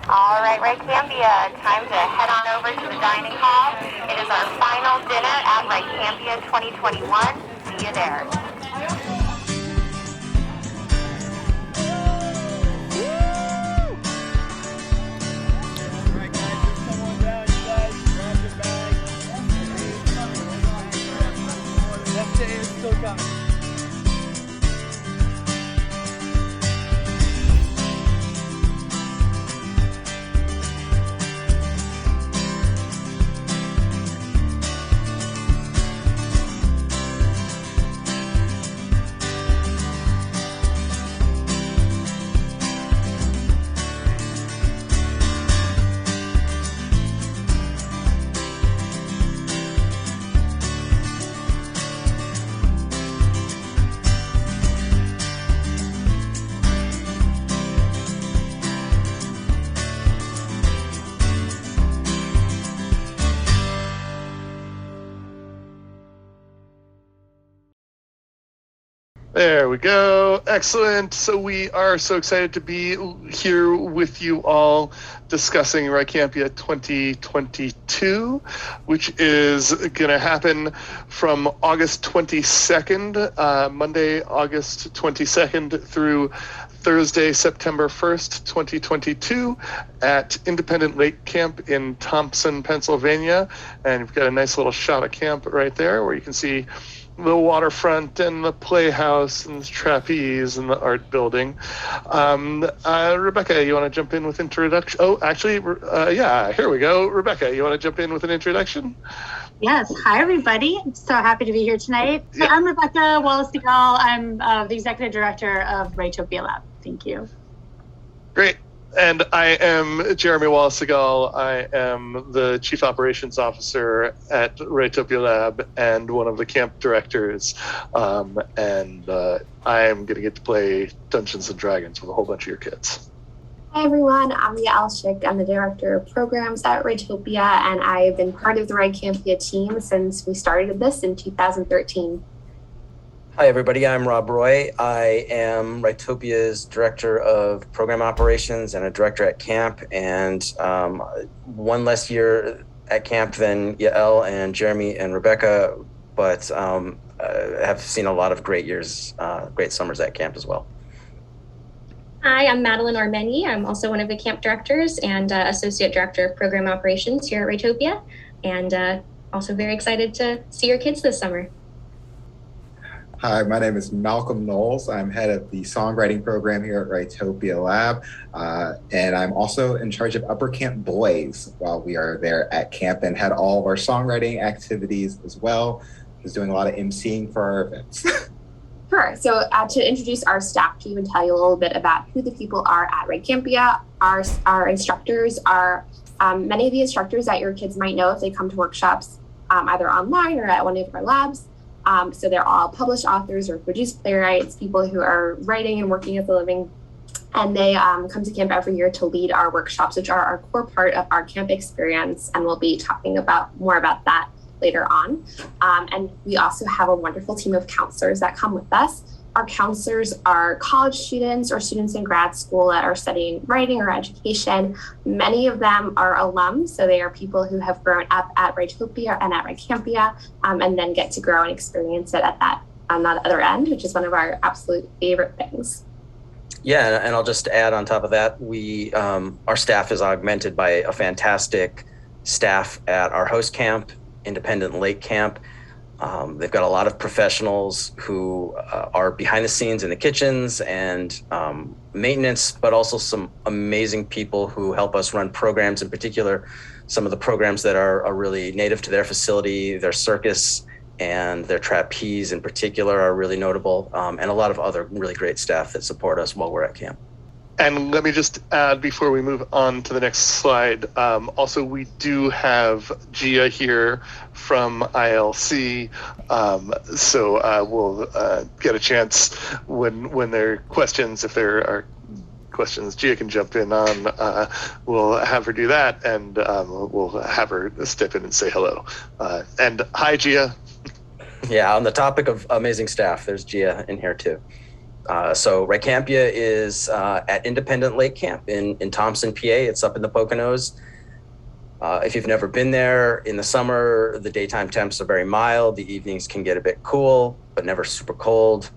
All right, WriCampia, time to head on over to the dining hall. It is our final dinner at WriCampia 2021. See you there. There we go. Excellent. So we are so excited to be here with you all discussing WriCampia 2022, which is going to happen from August 22nd, Monday, August 22nd through Thursday, September 1st, 2022 at Independent Lake Camp in Thompson, Pennsylvania. And you've got a nice little shot of camp right there where you can see the waterfront and the playhouse and the trapeze and the art building. Rebecca, you want to jump in with introduction? Oh, actually, yeah, here we go. Rebecca, you want to jump in with an introduction? Yes. Hi, everybody. I'm so happy to be here tonight. Yeah. I'm Rebecca Wallace-DeGaulle. I'm the Executive Director of Writopia Lab. Thank you. Great. And I am Jeremy Wallace-DeGaulle. I am the Chief Operations Officer at Writopia Lab and one of the camp directors. I am going to get to play Dungeons & Dragons with a whole bunch of your kids. Hi, everyone. I'm Yael Schick. I'm the Director of Programs at Writopia, and I've been part of the WriCampia team since we started this in 2013. Hi, everybody. I'm Rob Roy. I am Writopia's Director of Program Operations and a Director at camp, and one less year at camp than Yael and Jeremy and Rebecca, but have seen a lot of great years, great summers at camp as well. Hi, I'm Madeline Ormeni. I'm also one of the camp directors and Associate Director of Program Operations here at Writopia, and also very excited to see your kids this summer. Hi, my name is Malcolm Knowles. I'm head of the songwriting program here at Writopia Lab, and I'm also in charge of Upper Camp Boys while we are there at camp, and had all of our songwriting activities as well. I was doing a lot of emceeing for our events. Sure. So to introduce our staff team and tell you a little bit about who the people are at WriCampia, our instructors are many of the instructors that your kids might know if they come to workshops either online or at one of our labs. So they're all published authors or produced playwrights, people who are writing and working as a living. And they come to camp every year to lead our workshops, which are our core part of our camp experience. And we'll be talking more about that later on. And we also have a wonderful team of counselors that come with us. Our counselors are college students or students in grad school that are studying writing or education. Many of them are alums, so they are people who have grown up at Writopia and at WriCampia, and then get to grow and experience it on that other end, which is one of our absolute favorite things. Yeah, and I'll just add on top of that, our staff is augmented by a fantastic staff at our host camp, Independent Lake Camp. They've got a lot of professionals who are behind the scenes in the kitchens and maintenance, but also some amazing people who help us run programs, in particular, some of the programs that are really native to their facility. Their circus and their trapeze in particular are really notable, and a lot of other really great staff that support us while we're at camp. And let me just add before we move on to the next slide, also we do have Gia here from ILC, so we'll get a chance when there are questions, if there are questions Gia can jump in on, we'll have her do that, and we'll have her step in and say hello. And hi, Gia. Yeah, on the topic of amazing staff, there's Gia in here too. So WriCampia is at Independent Lake Camp in Thompson, PA. It's up in the Poconos. If you've never been there, in the summer, the daytime temps are very mild. The evenings can get a bit cool, but never super cold.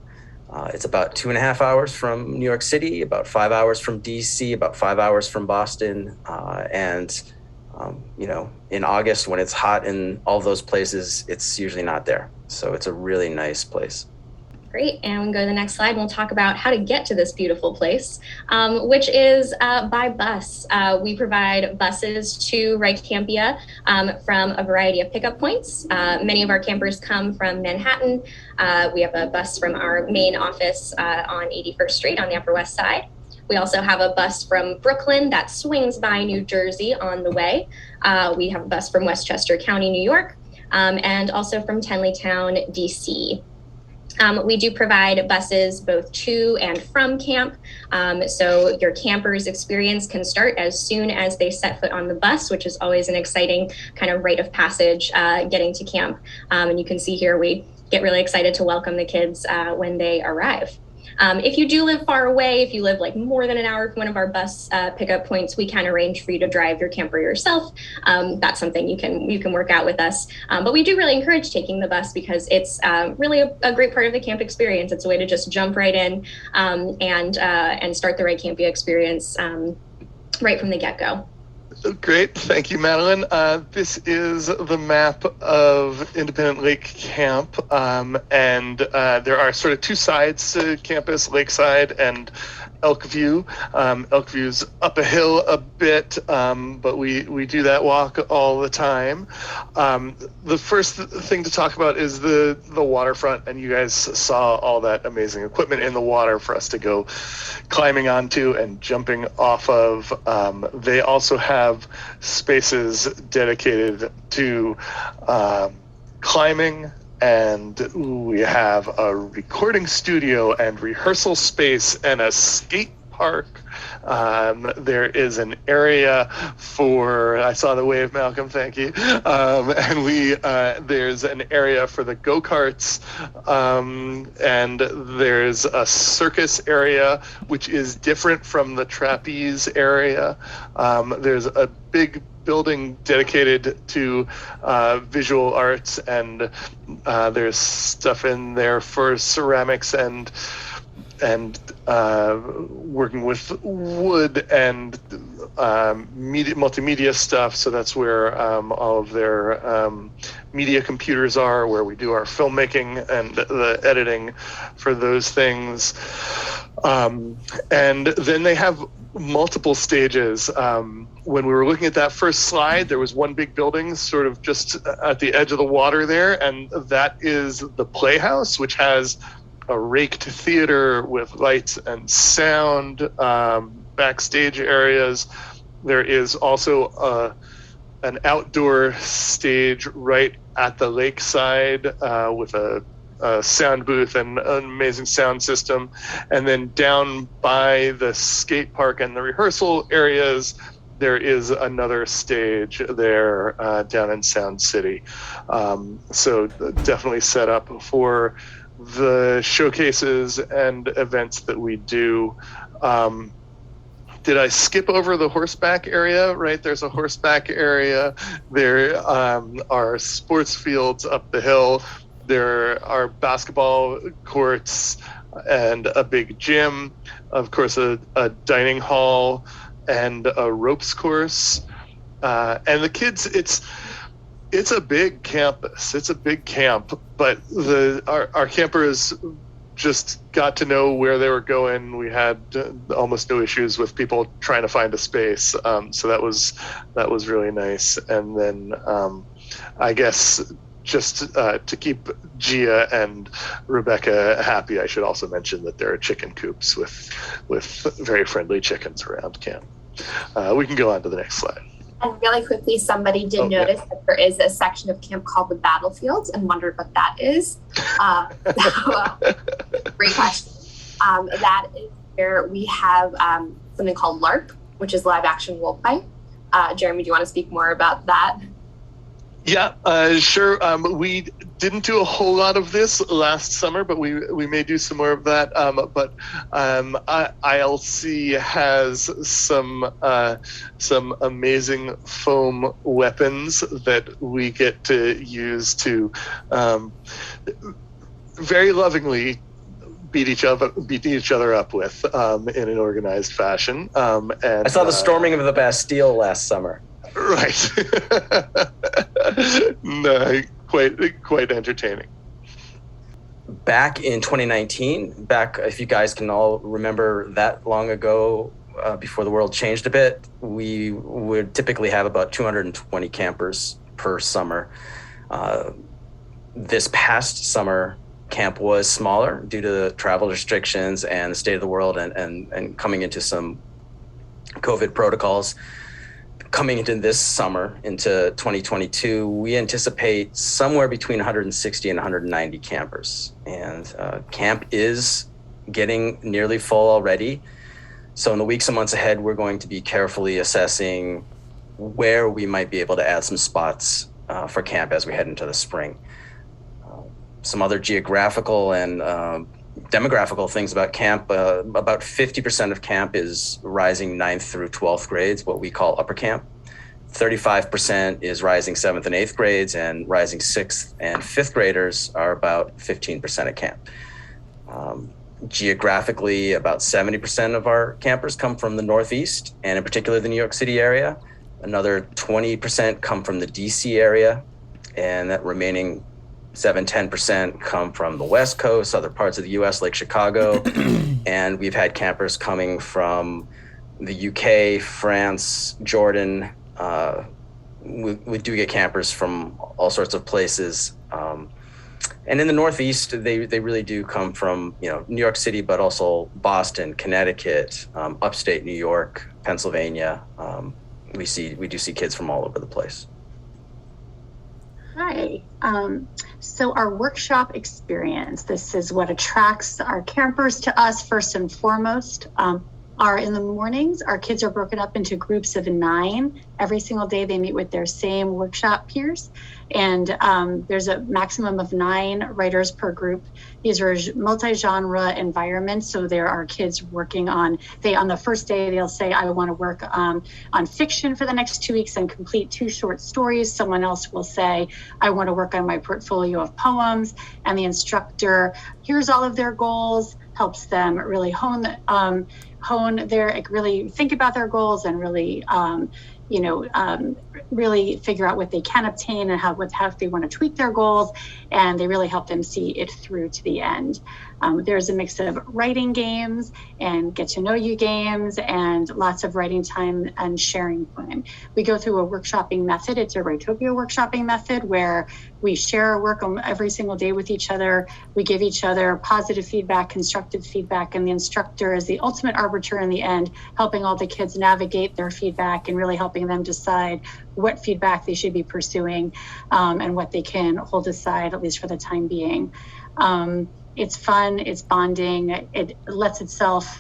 It's about 2.5 hours from New York City, about 5 hours from DC, about 5 hours from Boston. In August when it's hot in all those places, it's usually not there. So it's a really nice place. Great, and we can go to the next slide and we'll talk about how to get to this beautiful place, which is by bus. We provide buses to WriCampia from a variety of pickup points. Many of our campers come from Manhattan. We have a bus from our main office on 81st Street on the Upper West Side. We also have a bus from Brooklyn that swings by New Jersey on the way. We have a bus from Westchester County, New York, and also from Tenleytown, DC. We do provide buses both to and from camp. So your camper's experience can start as soon as they set foot on the bus, which is always an exciting kind of rite of passage getting to camp. And you can see here, we get really excited to welcome the kids when they arrive. If you do live far away, if you live like more than an hour from one of our bus pickup points, we can arrange for you to drive your camper yourself. That's something you can work out with us. But we do really encourage taking the bus because it's really a great part of the camp experience. It's a way to just jump right in and start the WriCampia experience right from the get-go. Great. Thank you, Madeline. This is the map of Independent Lake Camp, and there are sort of two sides to campus, Lakeside and Elkview. Elkview's up a hill a bit, but we do that walk all the time. The first thing to talk about is the waterfront, and you guys saw all that amazing equipment in the water for us to go climbing onto and jumping off of. They also have spaces dedicated to climbing, and we have a recording studio and rehearsal space and a skate park. There is an area for, I saw the wave, Malcolm, thank you. And there's an area for the go-karts, and there's a circus area, which is different from the trapeze area. There's a big building dedicated to visual arts, and there's stuff in there for ceramics and working with wood and multimedia stuff. So that's where all of their media computers are, where we do our filmmaking and the editing for those things. And then they have multiple stages. When we were looking at that first slide, there was one big building sort of just at the edge of the water there, and that is the Playhouse, which has a raked theater with lights and sound, backstage areas. There is also an outdoor stage right at the lakeside with a sound booth and an amazing sound system. And then down by the skate park and the rehearsal areas, there is another stage there down in Sound City. So definitely set up for the showcases and events that we do. Did I skip over the horseback area? Right, there's a horseback area. There are sports fields up the hill. There are basketball courts and a big gym. Of course, a dining hall and a ropes course. And the kids, it's a big campus. It's a big camp, but our campers just got to know where they were going. We had almost no issues with people trying to find a space. So that was really nice. And then I guess just to keep Gia and Rebecca happy, I should also mention that there are chicken coops with very friendly chickens around camp. We can go on to the next slide. And really quickly, somebody did notice that there is a section of camp called the Battlefields and wondered what that is. Great question. That is where we have something called LARP, which is live action role play. Jeremy, do you want to speak more about that? Yeah, sure. We didn't do a whole lot of this last summer, but we may do some more of that. But ILC has some amazing foam weapons that we get to use to very lovingly beat each other up with in an organized fashion. And I saw the storming of the Bastille last summer. Right. No, quite entertaining. Back in 2019, if you guys can all remember that long ago, before the world changed a bit, we would typically have about 220 campers per summer. This past summer, camp was smaller due to the travel restrictions and the state of the world and coming into some COVID protocols. Coming into this summer, into 2022, we anticipate somewhere between 160 and 190 campers. And camp is getting nearly full already. So in the weeks and months ahead, we're going to be carefully assessing where we might be able to add some spots for camp as we head into the spring. Some other geographical and demographical things about camp. About 50% of camp is rising 9th through 12th grades, what we call upper camp. 35% is rising 7th and 8th grades, and rising 6th and 5th graders are about 15% of camp. Geographically, about 70% of our campers come from the Northeast, and in particular the New York City area. Another 20% come from the DC area, and that remaining 7-10% come from the West Coast, other parts of the US like Chicago. And we've had campers coming from the UK, France, Jordan. We do get campers from all sorts of places. And in the Northeast, they really do come from, New York City, but also Boston, Connecticut, upstate New York, Pennsylvania. We do see kids from all over the place. Hi. So our workshop experience, this is what attracts our campers to us first and foremost. Are in the mornings, our kids are broken up into groups of 9. Every single day they meet with their same workshop peers. And there's a maximum of 9 writers per group. These are multi-genre environments. So there are kids working on the first day, they'll say, I want to work on fiction for the next 2 weeks and complete 2 short stories. Someone else will say, I want to work on my portfolio of poems. And the instructor hears all of their goals, helps them really really think about their goals and really, really figure out what they can obtain and how they want to tweak their goals. And they really help them see it through to the end. There's a mix of writing games and get to know you games and lots of writing time and sharing time. We go through a workshopping method. It's a Writopia workshopping method where we share our work every single day with each other. We give each other positive feedback, constructive feedback, and the instructor is the ultimate arbiter in the end, helping all the kids navigate their feedback and really helping them decide what feedback they should be pursuing and what they can hold aside, at least for the time being. It's fun, it's bonding, it lends itself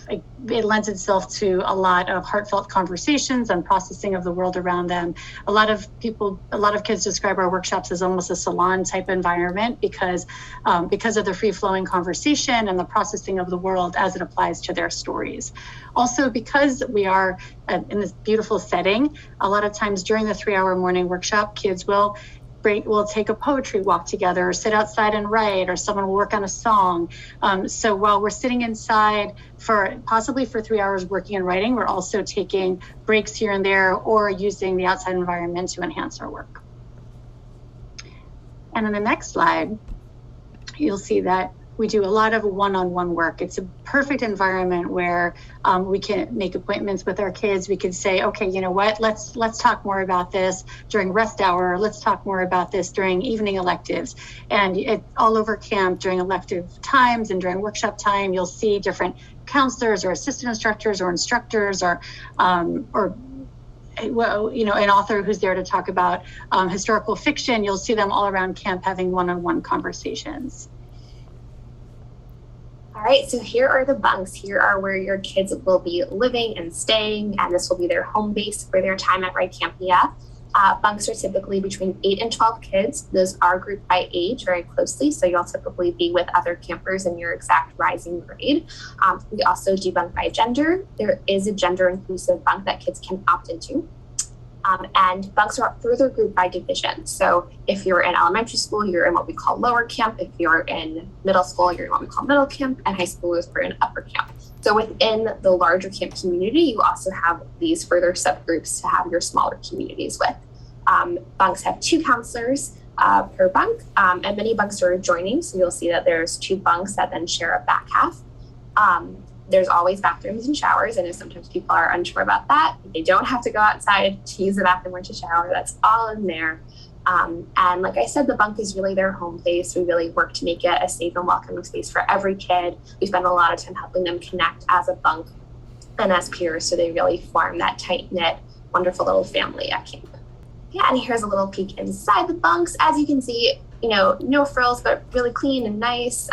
to a lot of heartfelt conversations and processing of the world around them. A lot of kids describe our workshops as almost a salon type environment because of the free-flowing conversation and the processing of the world as it applies to their stories. Also, because we are in this beautiful setting, a lot of times during the 3-hour morning workshop, kids will take a poetry walk together or sit outside and write, or someone will work on a song. So while we're sitting inside possibly for 3 hours working and writing, we're also taking breaks here and there or using the outside environment to enhance our work. And on the next slide, you'll see that we do a lot of one-on-one work. It's a perfect environment where we can make appointments with our kids. We can say, okay, you know what, let's talk more about this during rest hour. Let's talk more about this during evening electives. And all over camp during elective times and during workshop time, you'll see different counselors or assistant instructors or instructors or an author who's there to talk about historical fiction. You'll see them all around camp having one-on-one conversations. All right, so here are the bunks. Here are where your kids will be living and staying, and this will be their home base for their time at WriCampia. Bunks are typically between 8 and 12 kids. Those are grouped by age very closely, so you'll typically be with other campers in your exact rising grade. We also do bunk by gender. There is a gender-inclusive bunk that kids can opt into. And bunks are further grouped by division. So if you're in elementary school, you're in what we call lower camp. If you're in middle school, you're in what we call middle camp, and high schoolers are in upper camp. So within the larger camp community, you also have these further subgroups to have your smaller communities with. Bunks have 2 counselors per bunk, and many bunks are adjoining. So you'll see that there's 2 bunks that then share a back half. There's always bathrooms and showers. I know sometimes people are unsure about that. They don't have to go outside to use the bathroom or to shower. That's all in there. And like I said, the bunk is really their home base. We really work to make it a safe and welcoming space for every kid. We spend a lot of time helping them connect as a bunk and as peers, so they really form that tight-knit, wonderful little family at camp. Yeah, and here's a little peek inside the bunks. As you can see, no frills, but really clean and nice.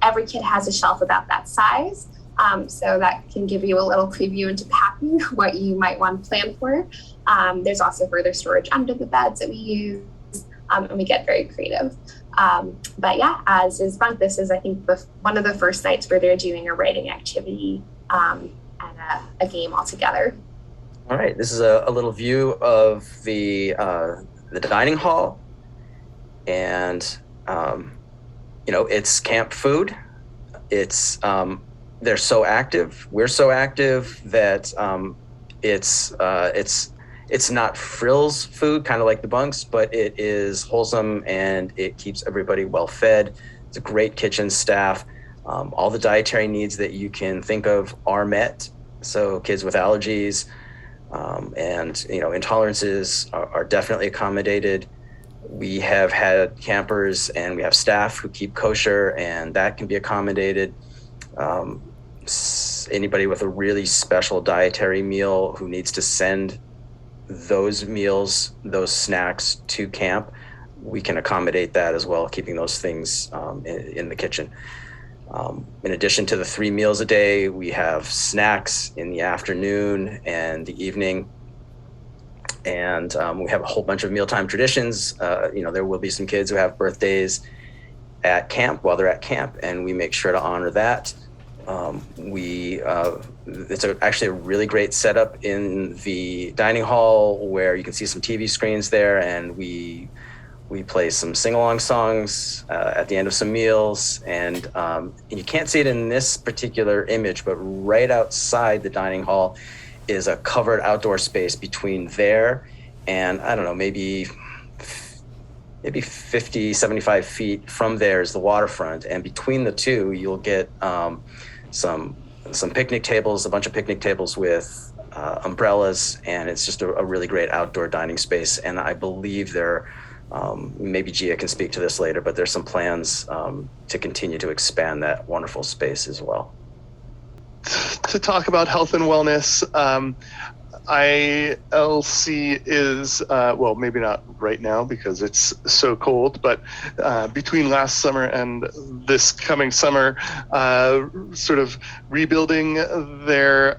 Every kid has a shelf about that size. So that can give you a little preview into packing, what you might want to plan for. There's also further storage under the beds that we use, and we get very creative. But yeah, as is bunk, this is, I think, one of the first nights where they're doing a writing activity and a game all together. All right, this is a little view of the dining hall, and it's camp food. It's they're so active. We're so active that it's not frills food, kind of like the bunks, but it is wholesome and it keeps everybody well fed. It's a great kitchen staff. All the dietary needs that you can think of are met. So kids with allergies and intolerances are definitely accommodated. We have had campers and we have staff who keep kosher, and that can be accommodated. Anybody with a really special dietary meal who needs to send those meals, those snacks to camp, we can accommodate that as well, keeping those things in the kitchen. In addition to the 3 meals a day, we have snacks in the afternoon and the evening. And we have a whole bunch of mealtime traditions. There will be some kids who have birthdays at camp while they're at camp, and we make sure to honor that. It's actually a really great setup in the dining hall where you can see some TV screens there, and we play some sing-along songs at the end of some meals. And you can't see it in this particular image, but right outside the dining hall is a covered outdoor space between there and, I don't know, maybe 50, 75 feet from there is the waterfront. And between the two, you'll get some picnic tables, a bunch of picnic tables with umbrellas, and it's just a really great outdoor dining space. And I believe maybe Gia can speak to this later, but there's some plans to continue to expand that wonderful space as well. To talk about health and wellness, ILC is, well, maybe not right now because it's so cold, but between last summer and this coming summer, sort of rebuilding their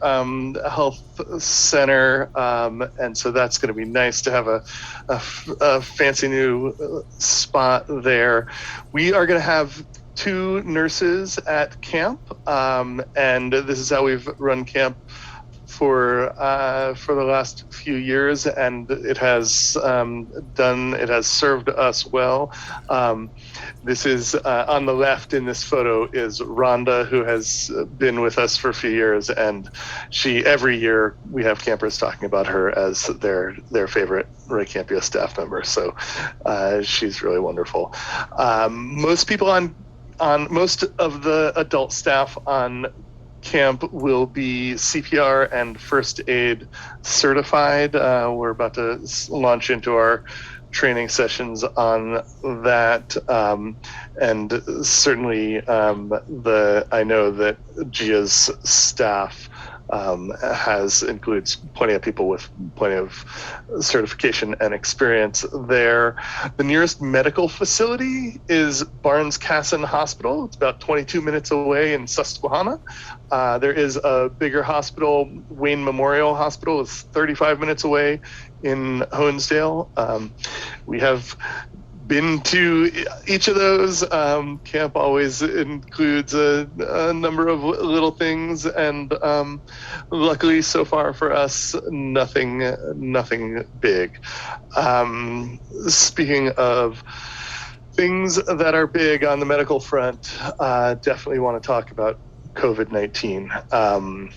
health center. And so that's going to be nice to have a fancy new spot there. We are going to have 2 nurses at camp, and this is how we've run camp for the last few years, and it has served us well. This is on the left in this photo is Rhonda, who has been with us for a few years, and every year we have campers talking about her as their favorite WriCampia staff member. So she's really wonderful. Most people on most of the adult staff on camp will be CPR and first aid certified. We're about to launch into our training sessions on that. And certainly I know that Gia's staff includes plenty of people with plenty of certification and experience there. The nearest medical facility is Barnes-Kasson Hospital. It's about 22 minutes away in Susquehanna. There is a bigger hospital, Wayne Memorial Hospital, is 35 minutes away in Honesdale. We have been to each of those. Camp always includes a number of little things, and luckily so far for us, nothing big. Speaking of things that are big on the medical front, definitely want to talk about COVID-19.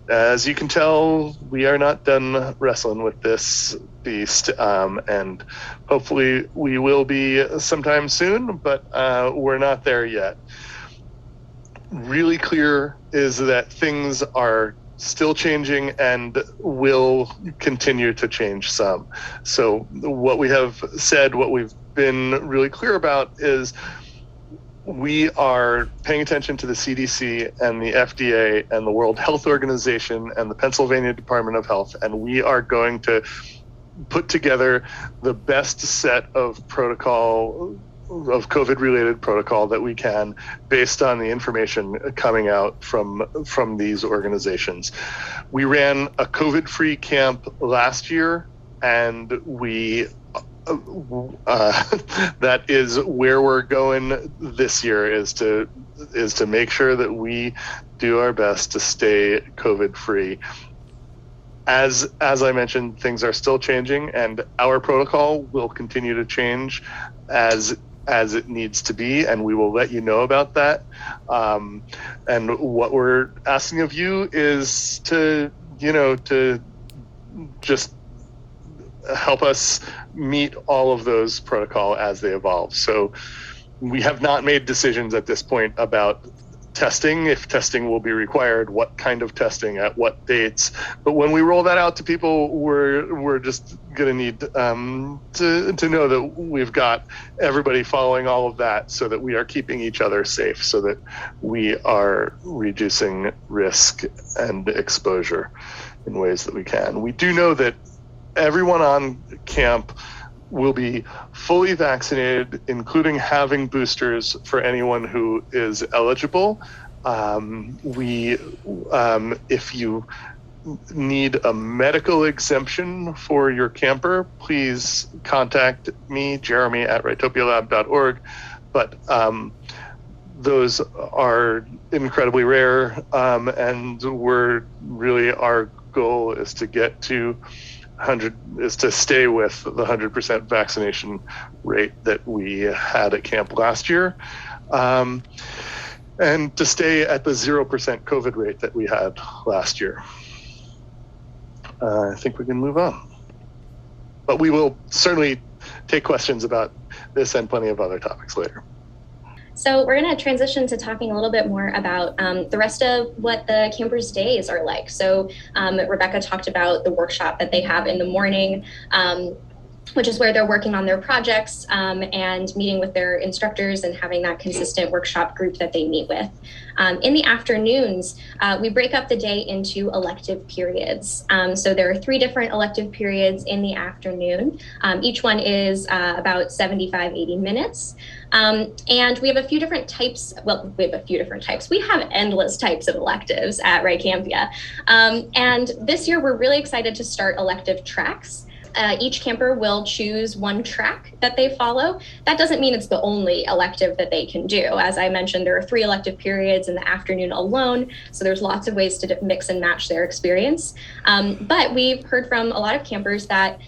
As you can tell, we are not done wrestling with this beast, and hopefully we will be sometime soon, but we're not there yet. Really clear is that things are still changing and will continue to change some. So what we have said, what we've been really clear about is we are paying attention to the CDC and the FDA and the World Health Organization and the Pennsylvania Department of Health, and we are going to put together the best set of protocol, of COVID-related protocol that we can, based on the information coming out from these organizations. We ran a COVID-free camp last year, and we that is where we're going this year, is to make sure that we do our best to stay COVID free. As I mentioned, things are still changing, and our protocol will continue to change as it needs to be, and we will let you know about that. And what we're asking of you is to just help us meet all of those protocol as they evolve. So we have not made decisions at this point about testing, if testing will be required, what kind of testing, at what dates. But when we roll that out to people, we're just going to need to know that we've got everybody following all of that, so that we are keeping each other safe, so that we are reducing risk and exposure in ways that we can. We do know that everyone on camp will be fully vaccinated, including having boosters for anyone who is eligible. If you need a medical exemption for your camper, please contact me, Jeremy, at writopialab.org. But those are incredibly rare, and our goal is to get to stay with the 100% vaccination rate that we had at camp last year, and to stay at the 0% COVID rate that we had last year. I think we can move on. But we will certainly take questions about this and plenty of other topics later. So we're going to transition to talking a little bit more about the rest of what the campers' days are like. So Rebecca talked about the workshop that they have in the morning, which is where they're working on their projects and meeting with their instructors and having that consistent workshop group that they meet with. In the afternoons, we break up the day into elective periods. So there are 3 different elective periods in the afternoon. Each one is about 75-80 minutes. And we have a few different types. We have endless types of electives at WriCampia. And this year, we're really excited to start elective tracks. Each camper will choose one track that they follow. That doesn't mean it's the only elective that they can do. As I mentioned, there are 3 elective periods in the afternoon alone, so there's lots of ways to mix and match their experience. But we've heard from a lot of campers that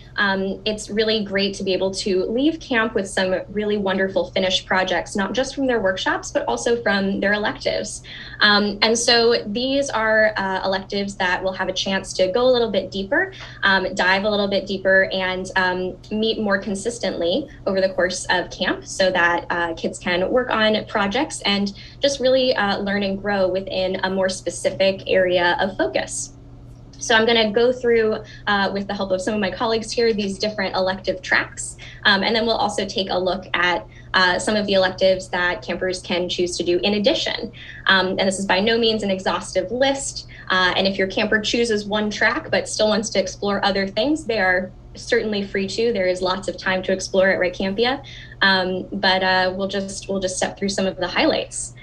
it's really great to be able to leave camp with some really wonderful finished projects, not just from their workshops, but also from their electives. And so these are electives that will have a chance to go a little bit deeper, dive a little bit deeper, and meet more consistently over the course of camp, so that kids can work on projects and just really learn and grow within a more specific area of focus. So I'm going to go through, with the help of some of my colleagues here, these different elective tracks. And then we'll also take a look at some of the electives that campers can choose to do in addition. And this is by no means an exhaustive list, And if your camper chooses one track but still wants to explore other things, they are certainly free to. There is lots of time to explore at WriCampia, but we'll just step through some of the highlights.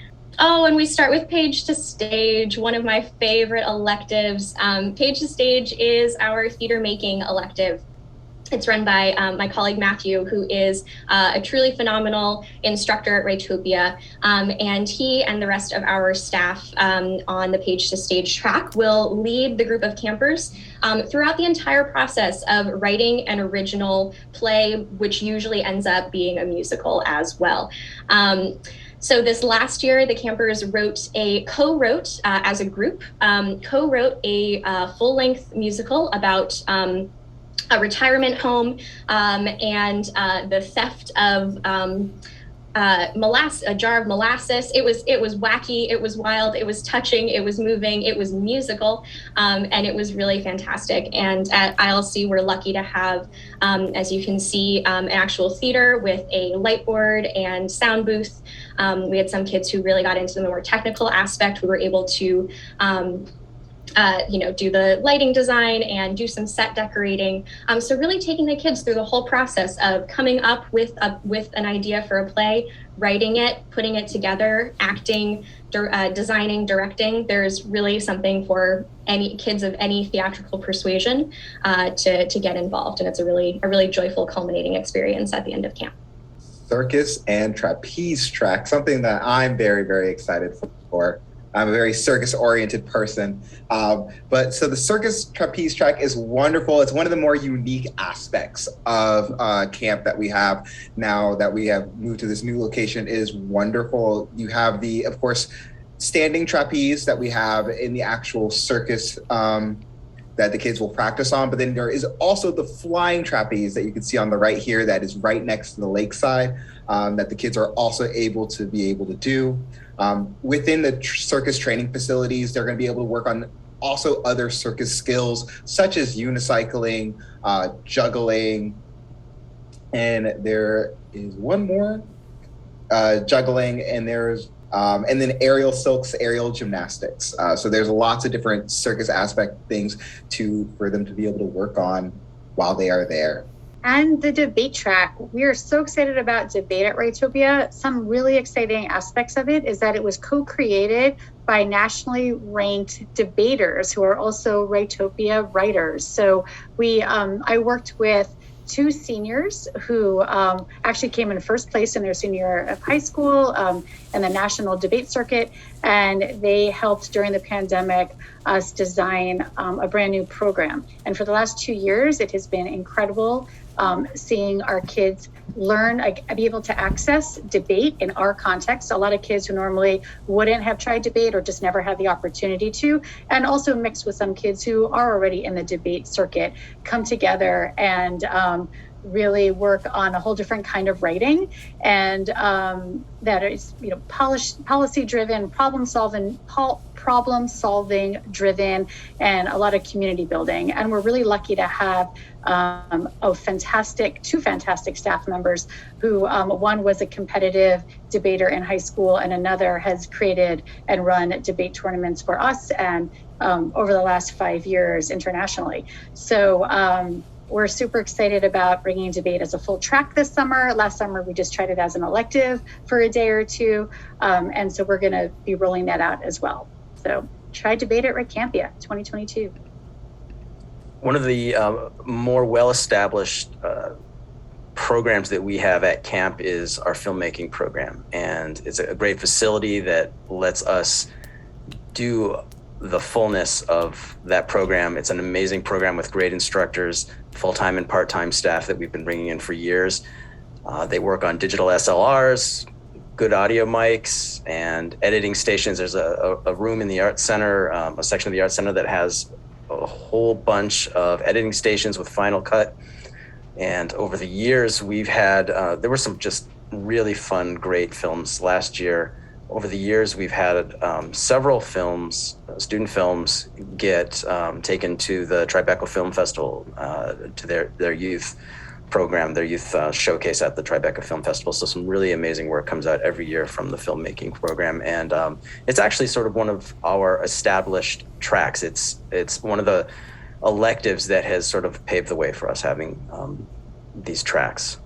Oh, and we start with Page to Stage, one of my favorite electives. Page to Stage is our theater making elective. It's run by my colleague Matthew, who is a truly phenomenal instructor at Writopia, and he and the rest of our staff on the Page to Stage track will lead the group of campers throughout the entire process of writing an original play, which usually ends up being a musical as well. So this last year, the campers co-wrote as a group, co-wrote a full-length musical about a retirement home and the theft of a jar of molasses. It was wacky, it was wild, it was touching, it was moving, it was musical, and it was really fantastic. And at ILC, we're lucky to have, as you can see, an actual theater with a light board and sound booth. We had some kids who really got into the more technical aspect. We were able to do the lighting design and do some set decorating. So really taking the kids through the whole process of coming up with an idea for a play, writing it, putting it together, acting, designing, directing. There's really something for any kids of any theatrical persuasion to get involved, and it's a really joyful, culminating experience at the end of camp. Circus and trapeze track, something that I'm very, very excited for. I'm a very circus-oriented person. But so the circus trapeze track is wonderful. It's one of the more unique aspects of camp that we have now that we have moved to this new location. It is wonderful. You have the, of course, standing trapeze that we have in the actual circus that the kids will practice on. But then there is also the flying trapeze that you can see on the right here that is right next to the lakeside that the kids are also able to do. Within the circus training facilities, they're going to be able to work on also other circus skills, such as unicycling, juggling, and there is one more, juggling, and there's and then aerial silks, aerial gymnastics. So there's lots of different circus aspect things for them to be able to work on while they are there. And the debate track, we are so excited about debate at Writopia. Some really exciting aspects of it is that it was co-created by nationally ranked debaters who are also Writopia writers. So I worked with two seniors who actually came in first place in their senior year of high school in the national debate circuit. And they helped during the pandemic us design a brand new program. And for the last 2 years, it has been incredible seeing our kids learn, be able to access debate in our context. A lot of kids who normally wouldn't have tried debate or just never had the opportunity to, and also mixed with some kids who are already in the debate circuit, come together and really work on a whole different kind of writing, and that is, policy driven, problem solving driven, and a lot of community building. And we're really lucky to have two fantastic staff members who one was a competitive debater in high school, and another has created and run debate tournaments for us and over the last 5 years internationally. So we're super excited about bringing debate as a full track this summer. Last summer, we just tried it as an elective for a day or two. And so we're going to be rolling that out as well. So try debate at WriCampia 2022. One of the more well-established programs that we have at camp is our filmmaking program. And it's a great facility that lets us do the fullness of that program. It's an amazing program with great instructors, full-time and part-time staff that we've been bringing in for years. They work on digital SLRs, good audio mics, and editing stations. There's a room in the Art Center, a section of the Art Center that has a whole bunch of editing stations with Final Cut. And over the years, we've had, there were some just really fun, great films last year. Over the years, we've had several films, student films, get taken to the Tribeca Film Festival to their youth. program their youth showcase at the Tribeca Film Festival. So some really amazing work comes out every year from the filmmaking program. And it's actually sort of one of our established tracks. It's one of the electives that has sort of paved the way for us having these tracks.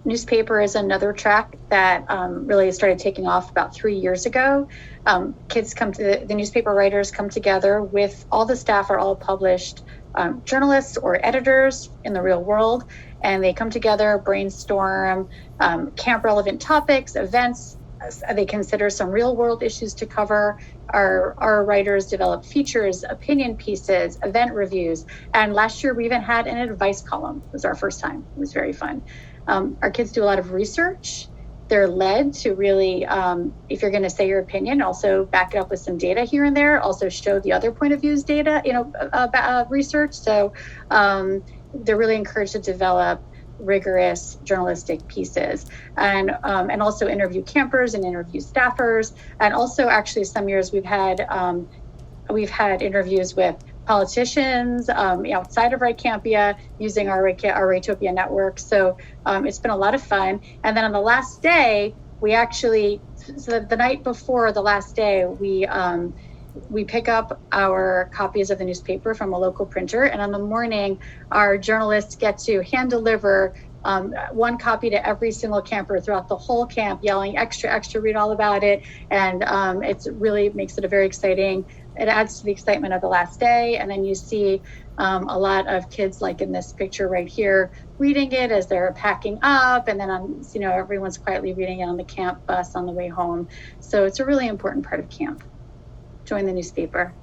Newspaper is another track that really started taking off about 3 years ago. Kids come to the newspaper writers come together with all the staff are all published journalists or editors in the real world, and they come together, brainstorm camp relevant topics, events. They consider some real world issues to cover. Our writers develop features, opinion pieces, event reviews, and last year we even had an advice column. It was our first time. It was very fun. Our kids do a lot of research. They're led to really, if you're going to say your opinion, also back it up with some data here and there. Also show the other point of views data, research. So they're really encouraged to develop rigorous journalistic pieces, and also interview campers and interview staffers. And also, actually, some years we've had interviews with politicians outside of WriCampia using our Writopia network. So it's been a lot of fun. And then on the last day, so the night before the last day, we pick up our copies of the newspaper from a local printer. And on the morning, our journalists get to hand deliver one copy to every single camper throughout the whole camp, yelling extra, extra, read all about it. And it really makes it a very exciting. It adds to the excitement of the last day. And then you see a lot of kids, like in this picture right here, reading it as they're packing up. And then everyone's quietly reading it on the camp bus on the way home. So it's a really important part of camp. Join the newspaper.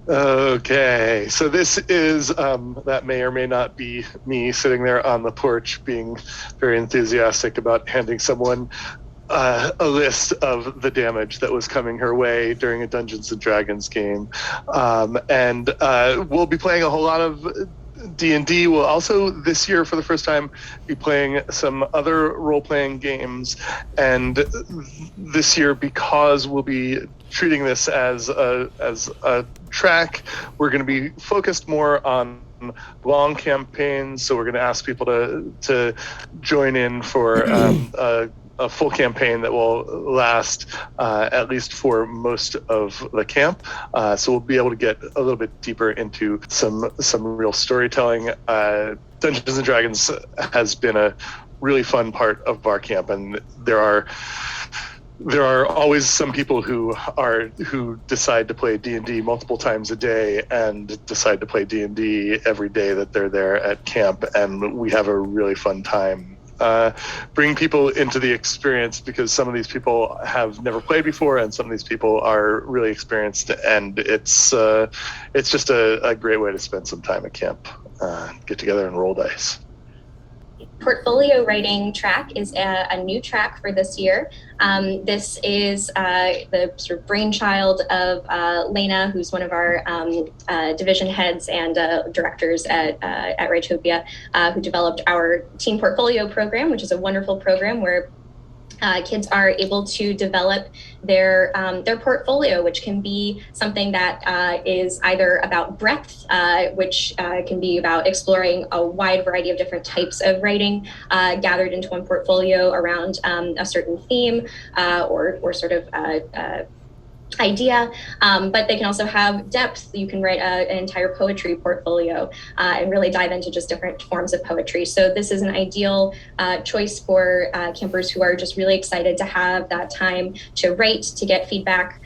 Okay, so this is that may or may not be me sitting there on the porch being very enthusiastic about handing someone a list of the damage that was coming her way during a Dungeons and Dragons game. And we'll be playing a whole lot of D&D. We'll also this year for the first time be playing some other role-playing games, and this year, because we'll be treating this as a track, we're going to be focused more on long campaigns. So we're going to ask people to join in for a full campaign that will last at least for most of the camp. So we'll be able to get a little bit deeper into some real storytelling. Dungeons and Dragons has been a really fun part of our camp, and there are always some people who decide to play D&D multiple times a day and decide to play D&D every day that they're there at camp, and we have a really fun time. Bring people into the experience, because some of these people have never played before and some of these people are really experienced, and it's just a great way to spend some time at camp. Get together and roll dice. Portfolio writing track is a new track for this year. This is the sort of brainchild of Lena, who's one of our division heads and directors at Writopia, who developed our teen portfolio program, which is a wonderful program where kids are able to develop their portfolio, which can be something that is either about breadth, which can be about exploring a wide variety of different types of writing gathered into one portfolio around a certain theme or sort of idea, but they can also have depth. You can write an entire poetry portfolio and really dive into just different forms of poetry. So this is an ideal choice for campers who are just really excited to have that time to write, to get feedback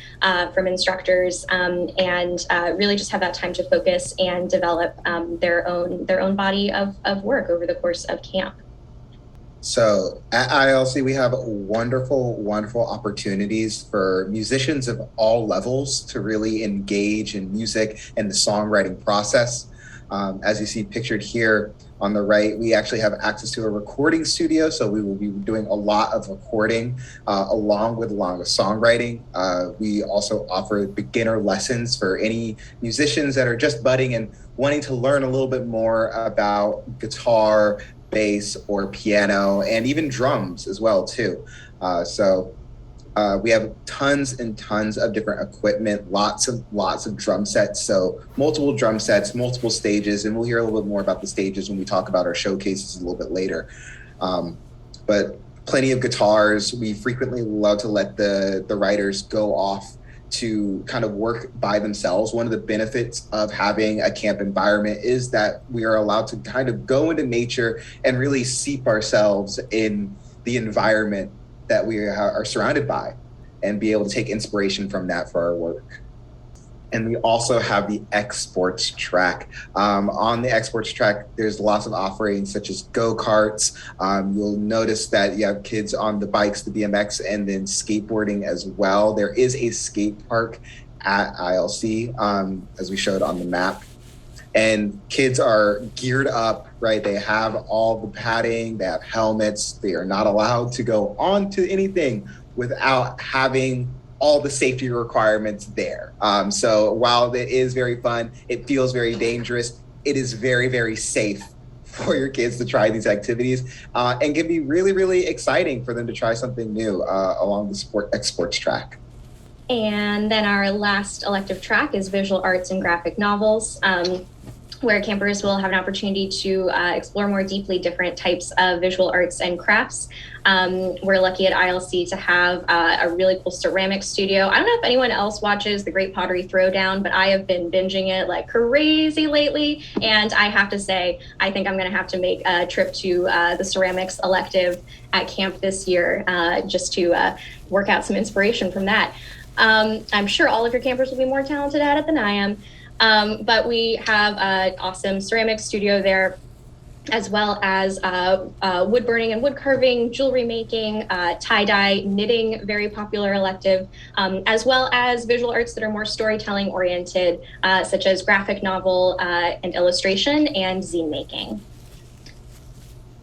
from instructors, and really just have that time to focus and develop their own body of work over the course of camp. So at ILC, we have wonderful, wonderful opportunities for musicians of all levels to really engage in music and the songwriting process. As you see pictured here on the right, we actually have access to a recording studio. So we will be doing a lot of recording along with songwriting. We also offer beginner lessons for any musicians that are just budding and wanting to learn a little bit more about guitar, bass, or piano, and even drums as well too. So We have tons and tons of different equipment, lots of drum sets. So multiple drum sets, multiple stages, and we'll hear a little bit more about the stages when we talk about our showcases a little bit later. But plenty of guitars. We frequently love to let the writers go off to kind of work by themselves. One of the benefits of having a camp environment is that we are allowed to kind of go into nature and really seep ourselves in the environment that we are surrounded by and be able to take inspiration from that for our work. And we also have the exports track. On the exports track, there's lots of offerings such as go-karts. You'll notice that you have kids on the bikes, the BMX, and then skateboarding as well. There is a skate park at ILC, as we showed on the map. And kids are geared up, right? They have all the padding, they have helmets. They are not allowed to go on to anything without having all the safety requirements there. So while it is very fun, it feels very dangerous, it is very, very safe for your kids to try these activities and can be really, really exciting for them to try something new along the exports track. And then our last elective track is visual arts and graphic novels, where campers will have an opportunity to explore more deeply different types of visual arts and crafts. We're lucky at ILC to have a really cool ceramics studio. I don't know if anyone else watches the Great Pottery Throwdown, but I have been binging it like crazy lately. And I have to say, I think I'm gonna have to make a trip to the ceramics elective at camp this year just to work out some inspiration from that. I'm sure all of your campers will be more talented at it than I am. But we have an awesome ceramics studio there, as well as wood burning and wood carving, jewelry making, tie-dye, knitting, very popular elective, as well as visual arts that are more storytelling oriented, such as graphic novel and illustration and zine making.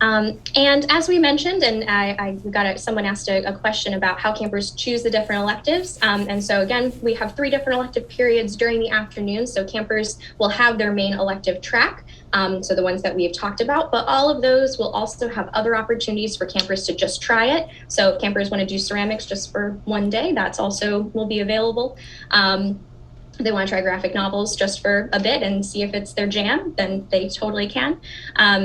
And as we mentioned, and someone asked a question about how campers choose the different electives. And so again, we have 3 different elective periods during the afternoon. So campers will have their main elective track. So the ones that we've talked about, but all of those will also have other opportunities for campers to just try it. So if campers want to do ceramics just for one day, that's also will be available. They want to try graphic novels just for a bit and see if it's their jam, then they totally can.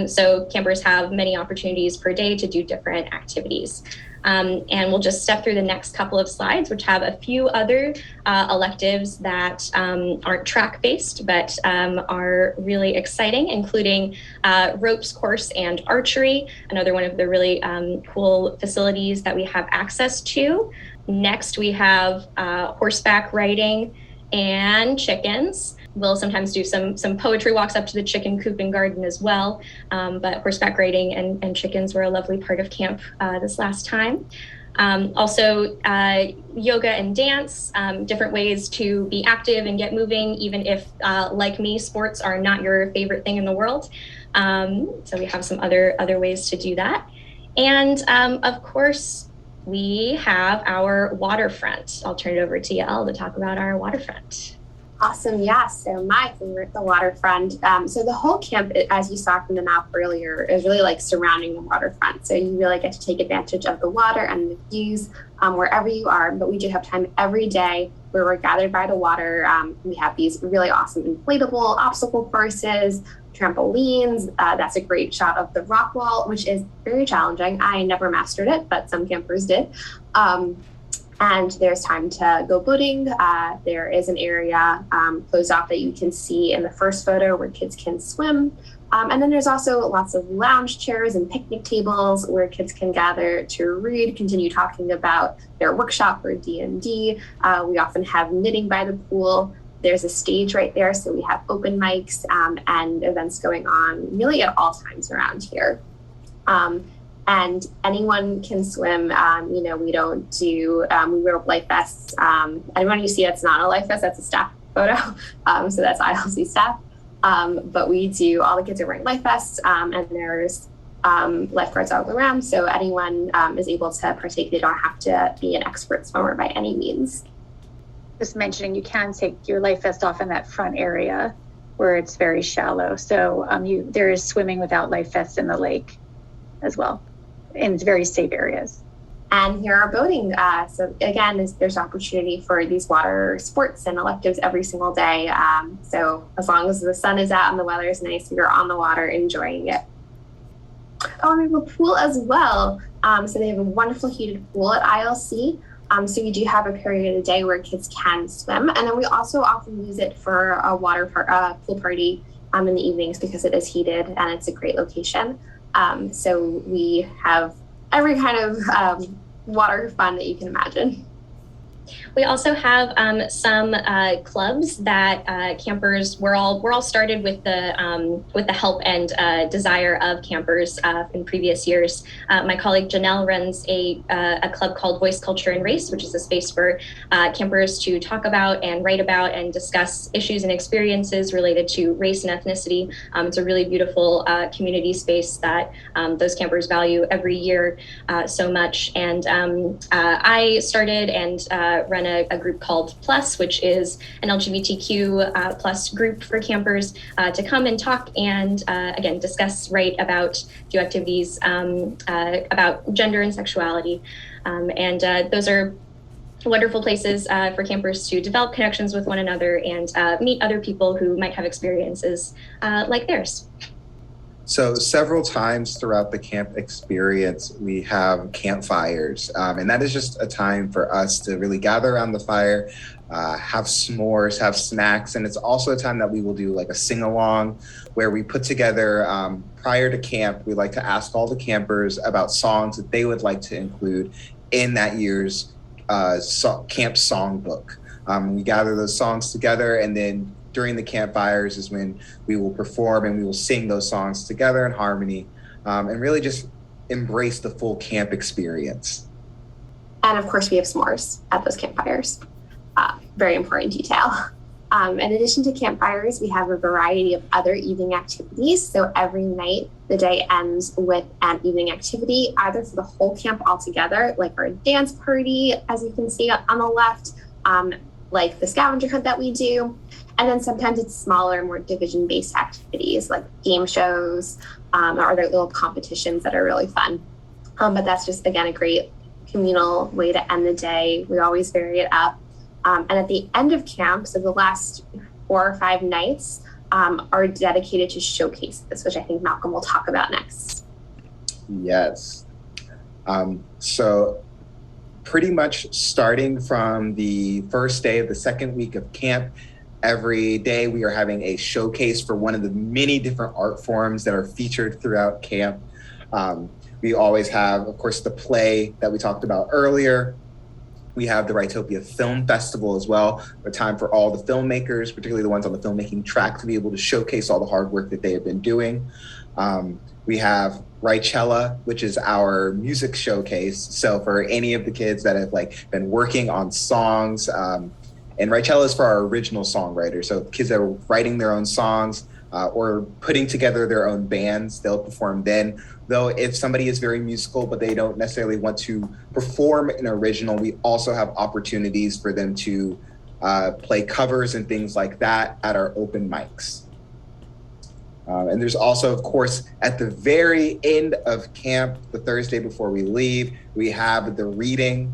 So campers have many opportunities per day to do different activities. And we'll just step through the next couple of slides, which have a few other electives that aren't track-based, but are really exciting, including ropes course and archery, another one of the really cool facilities that we have access to. Next, we have horseback riding and chickens. We'll sometimes do some poetry walks up to the chicken coop and garden as well. But horseback riding and chickens were a lovely part of camp this last time. Also, yoga and dance, different ways to be active and get moving, even if, like me, sports are not your favorite thing in the world. So we have some other ways to do that. And of course, we have our waterfront. I'll turn it over to Yael to talk about our waterfront. Awesome, yeah. So my favorite, the waterfront. So the whole camp, as you saw from the map earlier, is really like surrounding the waterfront. So you really get to take advantage of the water and the views wherever you are. But we do have time every day where we're gathered by the water. We have these really awesome inflatable obstacle courses, trampolines. That's a great shot of the rock wall, which is very challenging. I never mastered it, but some campers did. And there's time to go boating. There is an area closed off that you can see in the first photo where kids can swim. And then there's also lots of lounge chairs and picnic tables where kids can gather to read, continue talking about their workshop or D&D. We often have knitting by the pool. There's a stage right there, so we have open mics and events going on really at all times around here. And anyone can swim. We don't do, we wear life vests. Anyone you see that's not a life vest, that's a staff photo. So that's ILC staff. But we do, all the kids are wearing life vests and there's lifeguards all around. So anyone is able to partake. They don't have to be an expert swimmer by any means. Just mentioning, you can take your life vest off in that front area where it's very shallow. So there is swimming without life vests in the lake as well, in very safe areas. And here are boating. So again, there's opportunity for these water sports and electives every single day. So as long as the sun is out and the weather is nice, you're on the water enjoying it. Oh, and we have a pool as well. So they have a wonderful heated pool at ILC. So we do have a period of the day where kids can swim. And then we also often use it for a pool party in the evenings because it is heated and it's a great location. So we have every kind of water fun that you can imagine. We also have some clubs that campers. We're all started with the help and desire of campers in previous years. My colleague Janelle runs a club called Voice, Culture, and Race, which is a space for campers to talk about and write about and discuss issues and experiences related to race and ethnicity. It's a really beautiful community space that those campers value every year so much. And I started and run a group called Plus, which is an LGBTQ plus group for campers to come and talk and again discuss, write about, do activities about gender and sexuality, and those are wonderful places for campers to develop connections with one another and meet other people who might have experiences like theirs. So several times throughout the camp experience, we have campfires, and that is just a time for us to really gather around the fire, have s'mores, have snacks, and it's also a time that we will do like a sing-along where we put together, prior to camp, we like to ask all the campers about songs that they would like to include in that year's camp songbook. We gather those songs together, and then during the campfires is when we will perform and we will sing those songs together in harmony, and really just embrace the full camp experience. And of course, we have s'mores at those campfires. Very important detail. In addition to campfires, we have a variety of other evening activities. So every night, the day ends with an evening activity, either for the whole camp altogether, like our dance party, as you can see on the left, like the scavenger hunt that we do. And then sometimes it's smaller, more division-based activities like game shows or other little competitions that are really fun. But that's just, again, a great communal way to end the day. We always vary it up. And at the end of camp, so the last 4 or 5 nights are dedicated to showcases, which I think Malcolm will talk about next. Yes. So pretty much starting from the first day of the second week of camp, every day we are having a showcase for one of the many different art forms that are featured throughout camp. We always have, of course, the play that we talked about earlier. We have the Writopia Film Festival as well, a time for all the filmmakers, particularly the ones on the filmmaking track, to be able to showcase all the hard work that they have been doing. We have WriCampia, which is our music showcase. So for any of the kids that have been working on songs, and WriCampia is for our original songwriters. So kids that are writing their own songs or putting together their own bands, they'll perform then. Though if somebody is very musical, but they don't necessarily want to perform an original, we also have opportunities for them to play covers and things like that at our open mics. And there's also, of course, at the very end of camp, the Thursday before we leave, we have the reading,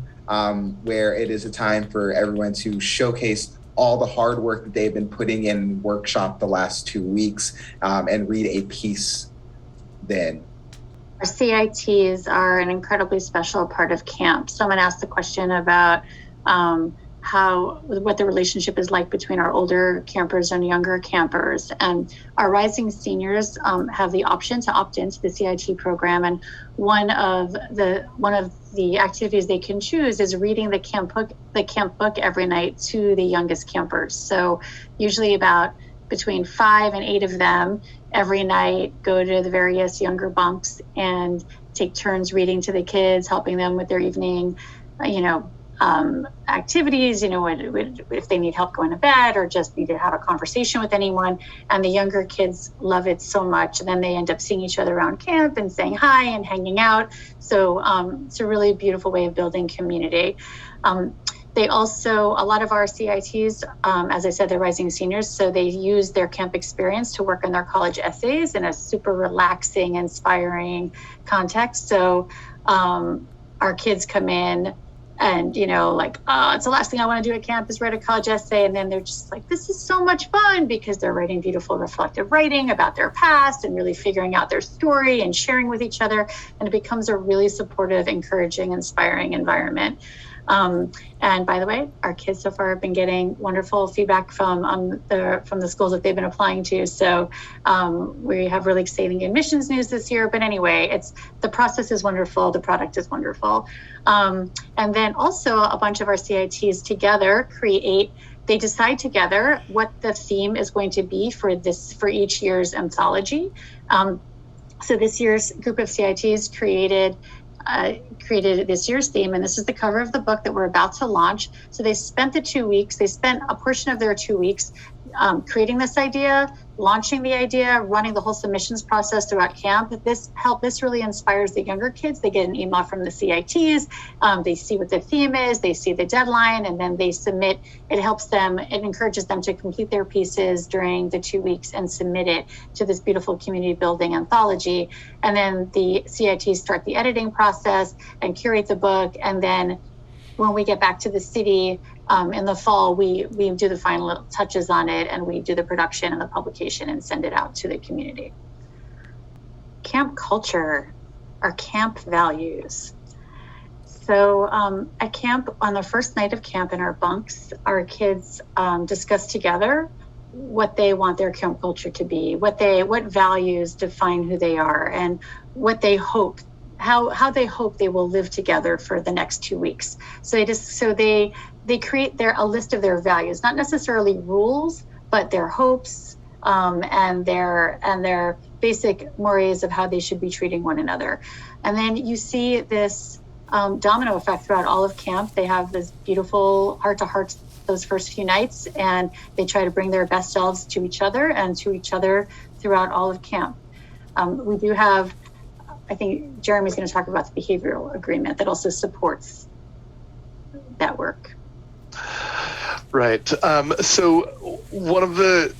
where it is a time for everyone to showcase all the hard work that they've been putting in workshop the last 2 weeks, and read a piece then. Our CITs are an incredibly special part of camp. Someone asked the question about what the relationship is like between our older campers and younger campers. And our rising seniors have the option to opt into the CIT program. And one of the activities they can choose is reading the camp book every night to the youngest campers. So usually about between 5 and 8 of them every night go to the various younger bunks and take turns reading to the kids, helping them with their evening, activities, if they need help going to bed or just need to have a conversation with anyone. And the younger kids love it so much. And then they end up seeing each other around camp and saying hi and hanging out. So it's a really beautiful way of building community. They also, a lot of our CITs, as I said, they're rising seniors, so they use their camp experience to work on their college essays in a super relaxing, inspiring context. So our kids come in and, like, oh, it's the last thing I want to do at camp is write a college essay. And then they're just like, this is so much fun because they're writing beautiful reflective writing about their past and really figuring out their story and sharing with each other. And it becomes a really supportive, encouraging, inspiring environment. And by the way, our kids so far have been getting wonderful feedback from the schools that they've been applying to. So we have really exciting admissions news this year. But anyway, the process is wonderful. The product is wonderful. And then also a bunch of our CITs together they decide together what the theme is going to be for each year's anthology. So this year's group of CITs created this year's theme, and this is the cover of the book that we're about to launch. So they spent a portion of their 2 weeks creating this idea, launching the idea, running the whole submissions process throughout camp. This really inspires the younger kids. They get an email from the CITs, they see what the theme is, they see the deadline, and then they submit. It encourages them to complete their pieces during the 2 weeks and submit it to this beautiful community building anthology. And then the CITs start the editing process and curate the book. And then when we get back to the city in the fall, we do the final touches on it, and we do the production and the publication and send it out to the community. Camp culture, our camp values. So at camp, on the first night of camp in our bunks, our kids discuss together what they want their camp culture to be, what values define who they are, and what they hope, how they hope they will live together for the next 2 weeks. So they create a list of their values, not necessarily rules, but their hopes and their basic mores of how they should be treating one another. And then you see this domino effect throughout all of camp. They have this beautiful heart-to-heart those first few nights, and they try to bring their best selves to each other and to each other throughout all of camp. We do have, I think Jeremy's going to talk about the behavioral agreement that also supports that work. Right. So one of the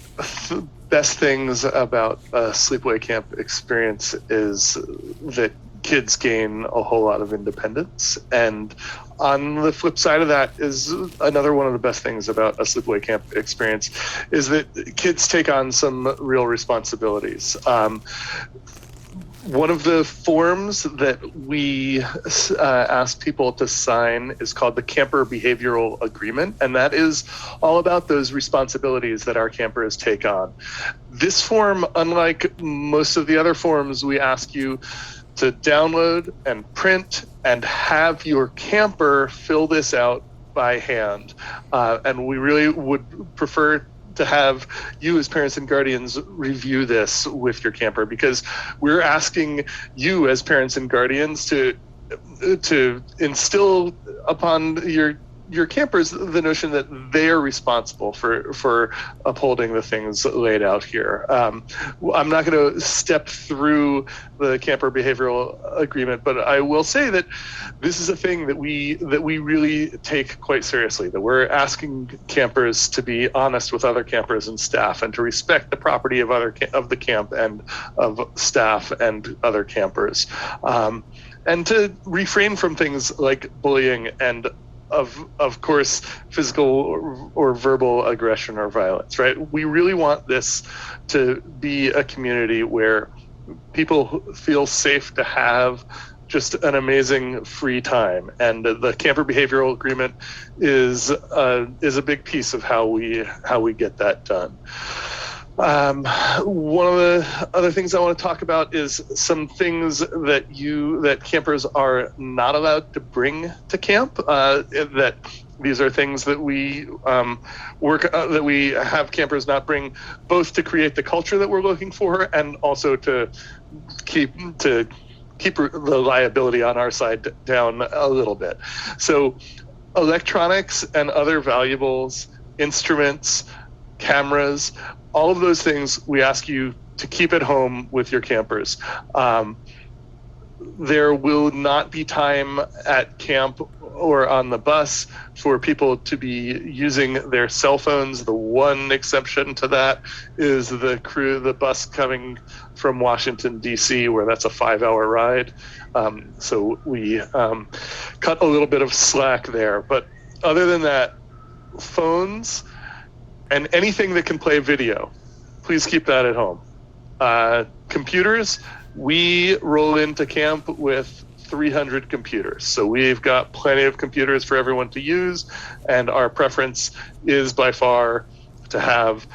best things about a sleepaway camp experience is that kids gain a whole lot of independence. And on the flip side of that is another one of the best things about a sleepaway camp experience is that kids take on some real responsibilities. One of the forms that we ask people to sign is called the Camper Behavioral Agreement, and that is all about those responsibilities that our campers take on. This form, unlike most of the other forms, we ask you to download and print and have your camper fill this out by hand. And we really would prefer to have you as parents and guardians review this with your camper, because we're asking you as parents and guardians to instill upon your campers the notion that they are responsible for upholding the things laid out here. I'm not going to step through the camper behavioral agreement, but I will say that this is a thing that we really take quite seriously, that we're asking campers to be honest with other campers and staff, and to respect the property of the camp and of staff and other campers, and to refrain from things like bullying and of course, physical or verbal aggression or violence, right? We really want this to be a community where people feel safe to have just an amazing free time. And the Camper Behavioral Agreement is a big piece of how we get that done. One of the other things I want to talk about is some things that campers are not allowed to bring to camp. That these are things that we that we have campers not bring, both to create the culture that we're looking for and also to keep the liability on our side down a little bit. So electronics and other valuables, instruments, cameras, all of those things we ask you to keep at home with your campers. There will not be time at camp or on the bus for people to be using their cell phones. The one exception to that is the bus coming from Washington, D.C., where that's a 5-hour ride. So we cut a little bit of slack there. But other than that, phones and anything that can play video, please keep that at home. Computers, we roll into camp with 300 computers. So we've got plenty of computers for everyone to use, and our preference is by far to have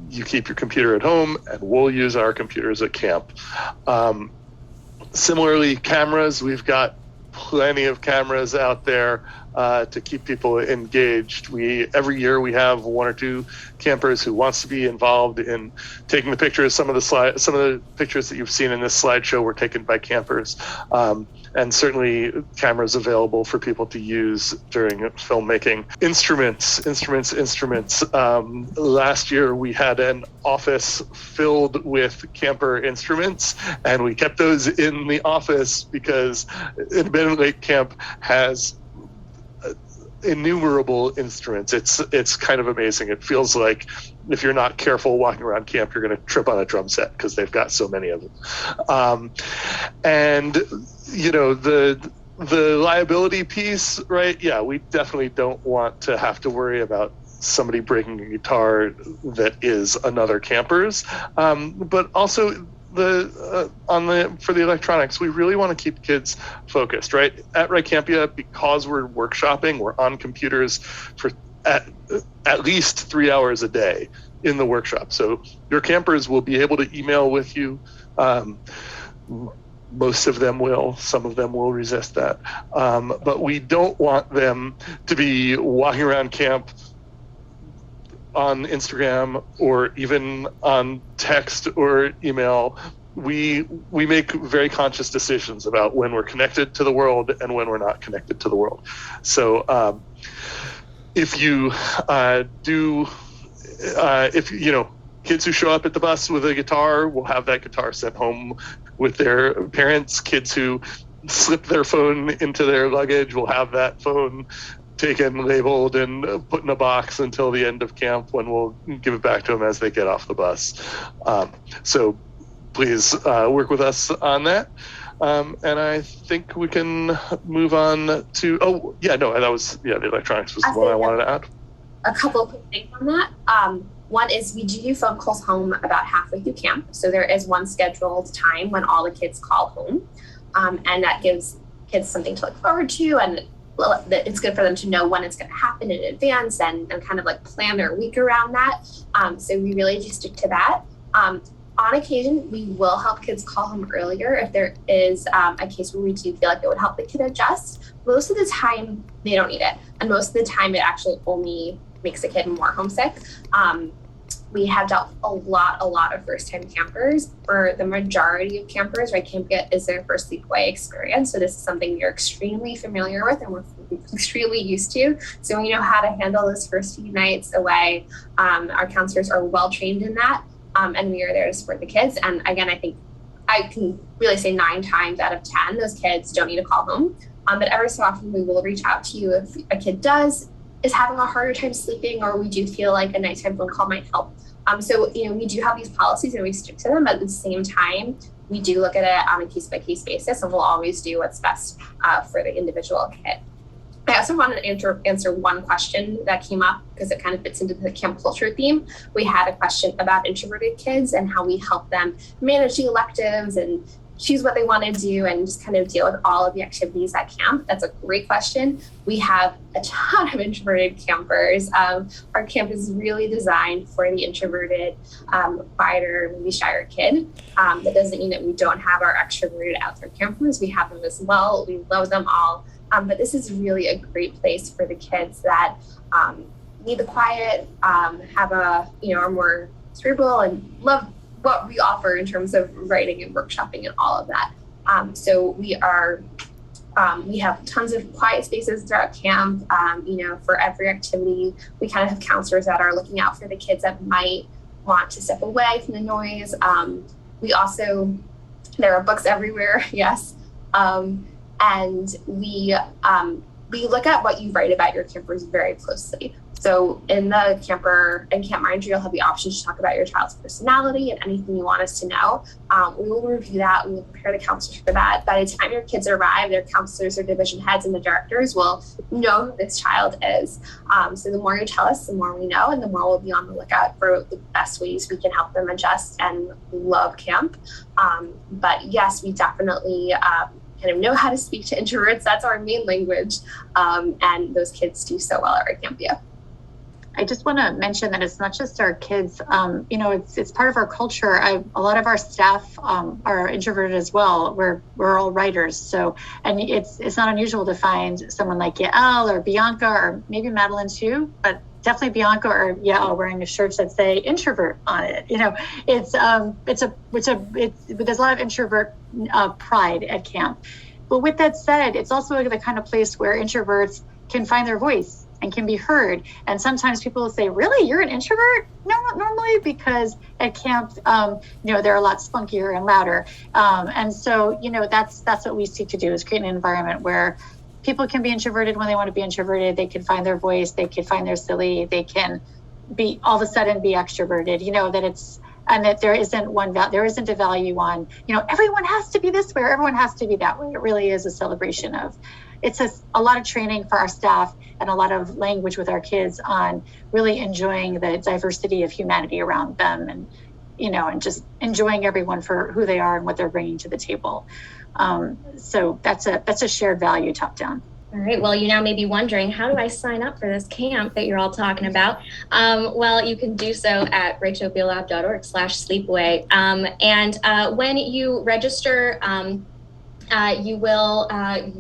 you keep your computer at home and we'll use our computers at camp. Similarly, cameras, we've got plenty of cameras out there to keep people engaged. Every year we have 1 or 2 campers who wants to be involved in taking the pictures. Some of the pictures that you've seen in this slideshow were taken by campers, and certainly cameras available for people to use during filmmaking. Instruments. Last year we had an office filled with camper instruments, and we kept those in the office because Independent Lake Camp has innumerable instruments. It's kind of amazing. It feels like if you're not careful walking around camp, you're going to trip on a drum set because they've got so many of them. And the liability piece, right? Yeah, we definitely don't want to have to worry about somebody breaking a guitar that is another camper's. But also for the electronics, we really want to keep kids focused, right? At WriCampia, because we're workshopping, we're on computers for at least 3 hours a day in the workshop. So your campers will be able to email with you. Most of them will. Some of them will resist that. But we don't want them to be walking around camp on Instagram or even on text or email. We make very conscious decisions about when we're connected to the world and when we're not connected to the world. So if kids who show up at the bus with a guitar will have that guitar sent home with their parents. Kids who slip their phone into their luggage will have that phone taken, labeled, and put in a box until the end of camp, when we'll give it back to them as they get off the bus. So please work with us on that. And I think we can move on to, the electronics was the one I wanted to add. A couple of quick things on that. One is we do phone calls home about halfway through camp. So there is one scheduled time when all the kids call home. And that gives kids something to look forward to, and it's good for them to know when it's going to happen in advance and kind of like plan their week around that. So we really do stick to that. On occasion, we will help kids call home earlier if there is a case where we do feel like it would help the kid adjust. Most of the time, they don't need it. And most of the time, it actually only makes the kid more homesick. We have dealt a lot of first-time campers. For the majority of campers, WriCampia is their first sleepaway experience. So this is something you're extremely familiar with and we're extremely used to. So we know how to handle those first few nights away. Our counselors are well-trained in that, and we are there to support the kids. And again, I think I can really say 9 times out of 10, those kids don't need to call home. But every so often, we will reach out to you if a kid is having a harder time sleeping, or we do feel like a nighttime phone call might help. So we do have these policies and we stick to them, but at the same time, we do look at it on a case-by-case basis, and we'll always do what's best for the individual kid. I also wanted to answer one question that came up because it kind of fits into the camp culture theme. We had a question about introverted kids and how we help them manage the electives and choose what they want to do and just kind of deal with all of the activities at camp. That's a great question. We have a ton of introverted campers. Our camp is really designed for the introverted, quieter, maybe shyer kid. That doesn't mean that we don't have our extroverted out there campers. We have them as well. We love them all. But this is really a great place for the kids that need the quiet, have are more cerebral and love what we offer in terms of writing and workshopping and all of that. So we have tons of quiet spaces throughout camp. For every activity, we kind of have counselors that are looking out for the kids that might want to step away from the noise. There are books everywhere, yes. And we we look at what you write about your campers very closely. So in the Camp Minder, you'll have the option to talk about your child's personality and anything you want us to know. We will review that. We will prepare the counselors for that. By the time your kids arrive, their counselors or division heads and the directors will know who this child is. So the more you tell us, the more we know, and the more we'll be on the lookout for the best ways we can help them adjust and love camp. But yes, we definitely kind of know how to speak to introverts. That's our main language. And those kids do so well at WriCampia. I just want to mention that it's not just our kids. It's part of our culture. A lot of our staff are introverted as well. We're all writers, so and it's not unusual to find someone like Yael or Bianca or maybe Madeline too, but definitely Bianca or Yael wearing a shirt that say introvert on it. There's a lot of introvert pride at camp. But with that said, it's also the kind of place where introverts can find their voice and can be heard. And sometimes people will say, really, you're an introvert? No, not normally, because at camp, they're a lot spunkier and louder. And so, that's what we seek to do, is create an environment where people can be introverted when they want to be introverted. They can find their voice. They can find their silly. They can be all of a sudden be extroverted, and that there isn't a value on, everyone has to be this way or everyone has to be that way. It really is a celebration of, it's a lot of training for our staff and a lot of language with our kids on really enjoying the diversity of humanity around them and just enjoying everyone for who they are and what they're bringing to the table. So that's a shared value top down. All right. Well, you now may be wondering, how do I sign up for this camp that you're all talking about? Well, you can do so at writopialab.org/sleepaway. And when you register, you will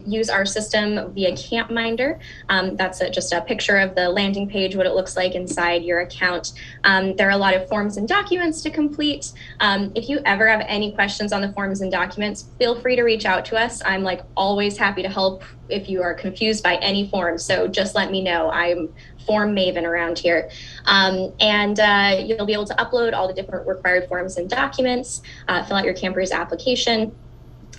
use our system via Camp Minder. That's just a picture of the landing page, what it looks like inside your account. There are a lot of forms and documents to complete. If you ever have any questions on the forms and documents, feel free to reach out to us. I'm always happy to help if you are confused by any form. So just let me know. I'm form maven around here. And you'll be able to upload all the different required forms and documents, fill out your camper's application.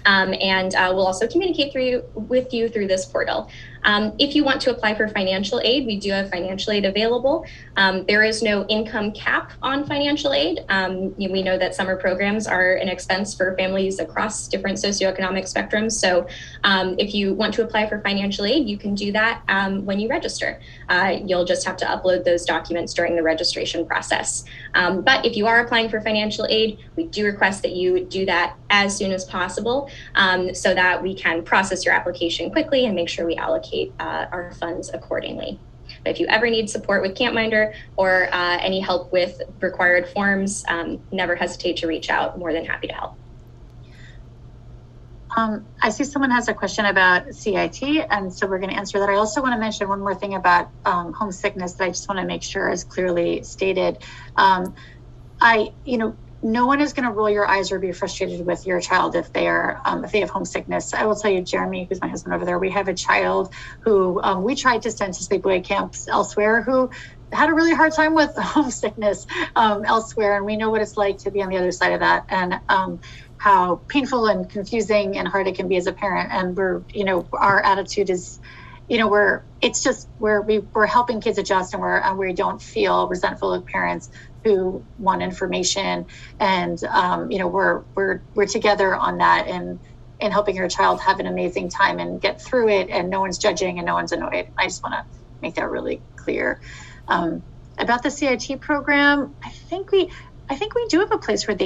And we'll also communicate with you through this portal. If you want to apply for financial aid, we do have financial aid available. There is no income cap on financial aid. We know that summer programs are an expense for families across different socioeconomic spectrums. So if you want to apply for financial aid, you can do that when you register. You'll just have to upload those documents during the registration process. But if you are applying for financial aid, we do request that you do that as soon as possible so that we can process your application quickly and make sure we allocate our funds accordingly. But if you ever need support with Camp Minder or any help with required forms, never hesitate to reach out. More than happy to help. I see someone has a question about CIT, and so we're going to answer that. I also want to mention one more thing about homesickness that I just want to make sure is clearly stated. No one is going to roll your eyes or be frustrated with your child if they have homesickness. I will tell you, Jeremy, who's my husband over there, we have a child who we tried to send to sleepaway camps elsewhere who had a really hard time with homesickness elsewhere. And we know what it's like to be on the other side of that and how painful and confusing and hard it can be as a parent. And our attitude is, we're helping kids adjust and we don't feel resentful of parents who want information, and we're together on that and helping your child have an amazing time and get through it, and no one's judging and no one's annoyed. I just want to make that really clear. About the CIT program, I think we do have a place where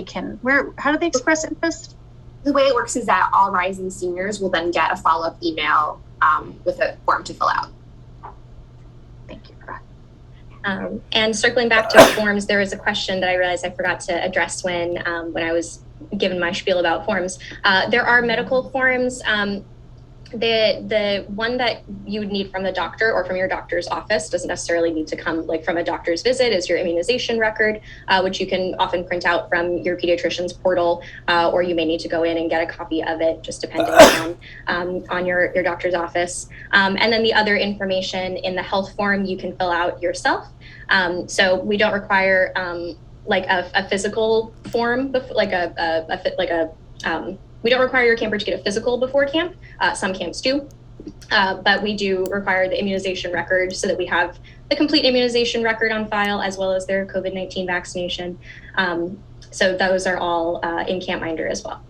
how do they express interest? The way it works is that all rising seniors will then get a follow-up email with a form to fill out. Thank you. And circling back to forms, there was a question that I realized I forgot to address when I was given my spiel about forms. There are medical forms. The one that you would need from the doctor or from your doctor's office doesn't necessarily need to come from a doctor's visit, is your immunization record, which you can often print out from your pediatrician's portal, or you may need to go in and get a copy of it, just depending on your doctor's office. And then the other information in the health form you can fill out yourself. So we don't require a physical form, we don't require your camper to get a physical before camp. Some camps do. But we do require the immunization record so that we have the complete immunization record on file, as well as their COVID-19 vaccination. So those are all in CampMinder as well.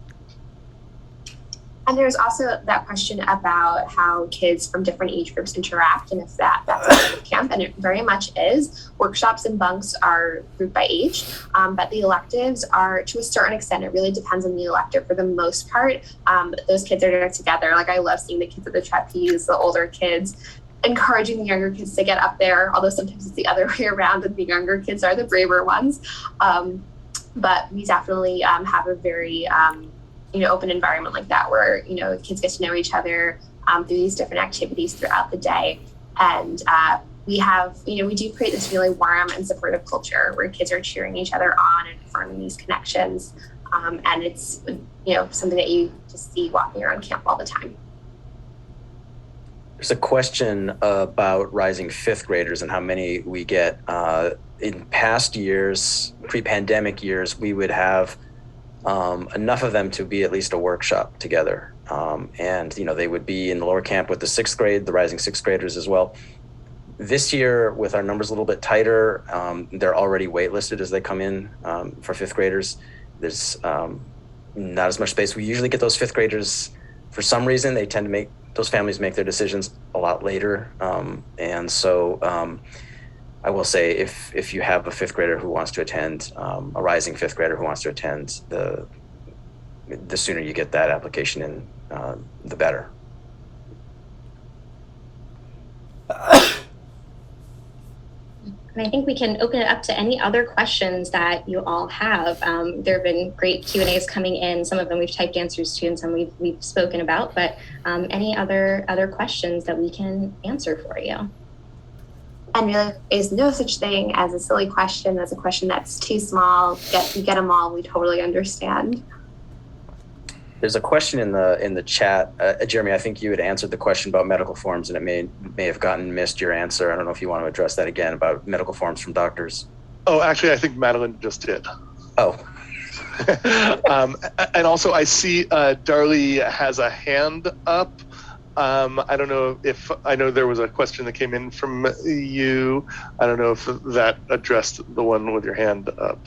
And there's also that question about how kids from different age groups interact, and if that's part of camp, and it very much is. Workshops and bunks are grouped by age, but the electives are, to a certain extent, it really depends on the elective. For the most part, those kids are together. Like, I love seeing the kids at the trapeze, the older kids, encouraging the younger kids to get up there, although sometimes it's the other way around, and the younger kids are the braver ones. But we definitely have a very open environment like that, where kids get to know each other through these different activities throughout the day. And we have, we do create this really warm and supportive culture where kids are cheering each other on and forming these connections. And it's something that you just see walking around camp all the time. There's a question about rising fifth graders and how many we get. In past years, pre-pandemic years, we would have enough of them to be at least a workshop together. And they would be in the lower camp with the sixth grade, the rising sixth graders as well. This year, with our numbers a little bit tighter, they're already waitlisted as they come in for fifth graders. There's not as much space. We usually get those fifth graders, for some reason, they tend to those families make their decisions a lot later. And so I will say, if you have a fifth grader who wants to attend, a rising fifth grader who wants to attend, the sooner you get that application in, the better. And I think we can open it up to any other questions that you all have. There have been great Q&As coming in. Some of them we've typed answers to, and some we've spoken about. But any other questions that we can answer for you? And really, is no such thing as a silly question, as a question that's too small. You get them all. We totally understand. There's a question in the chat, Jeremy. I think you had answered the question about medical forms, and it may have missed your answer. I don't know if you want to address that again about medical forms from doctors. Oh, actually, I think Madeline just did. Oh. And also, I see Darlie has a hand up. I don't know I know there was a question that came in from you. I don't know if that addressed the one with your hand up.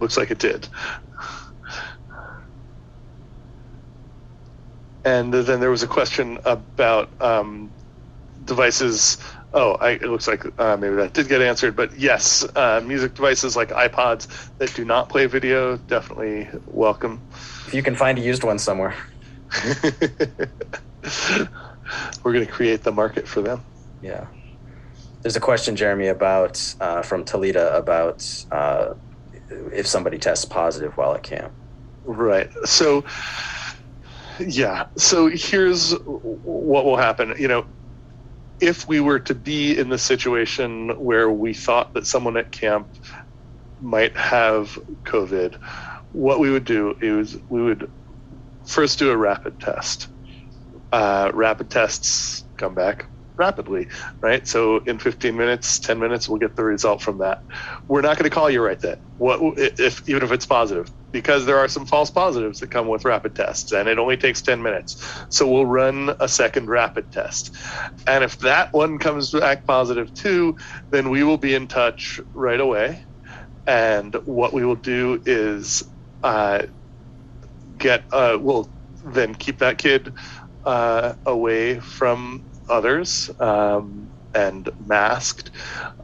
Looks like it did. And then there was a question about devices. It looks like maybe that did get answered, but yes, music devices like iPods that do not play video, definitely welcome. If you can find a used one somewhere. We're going to create the market for them. Yeah. There's a question, Jeremy, about from Talita about if somebody tests positive while at camp. Right. So, yeah. So here's what will happen. If we were to be in the situation where we thought that someone at camp might have COVID, what we would do is we would first do a rapid test. Rapid tests come back rapidly, right? So in 15 minutes, 10 minutes, we'll get the result from that. We're not going to call you right then, even if it's positive, because there are some false positives that come with rapid tests, and it only takes 10 minutes. So we'll run a second rapid test. And if that one comes back positive too, then we will be in touch right away. And what we will do is we'll then keep that kid away from others and masked,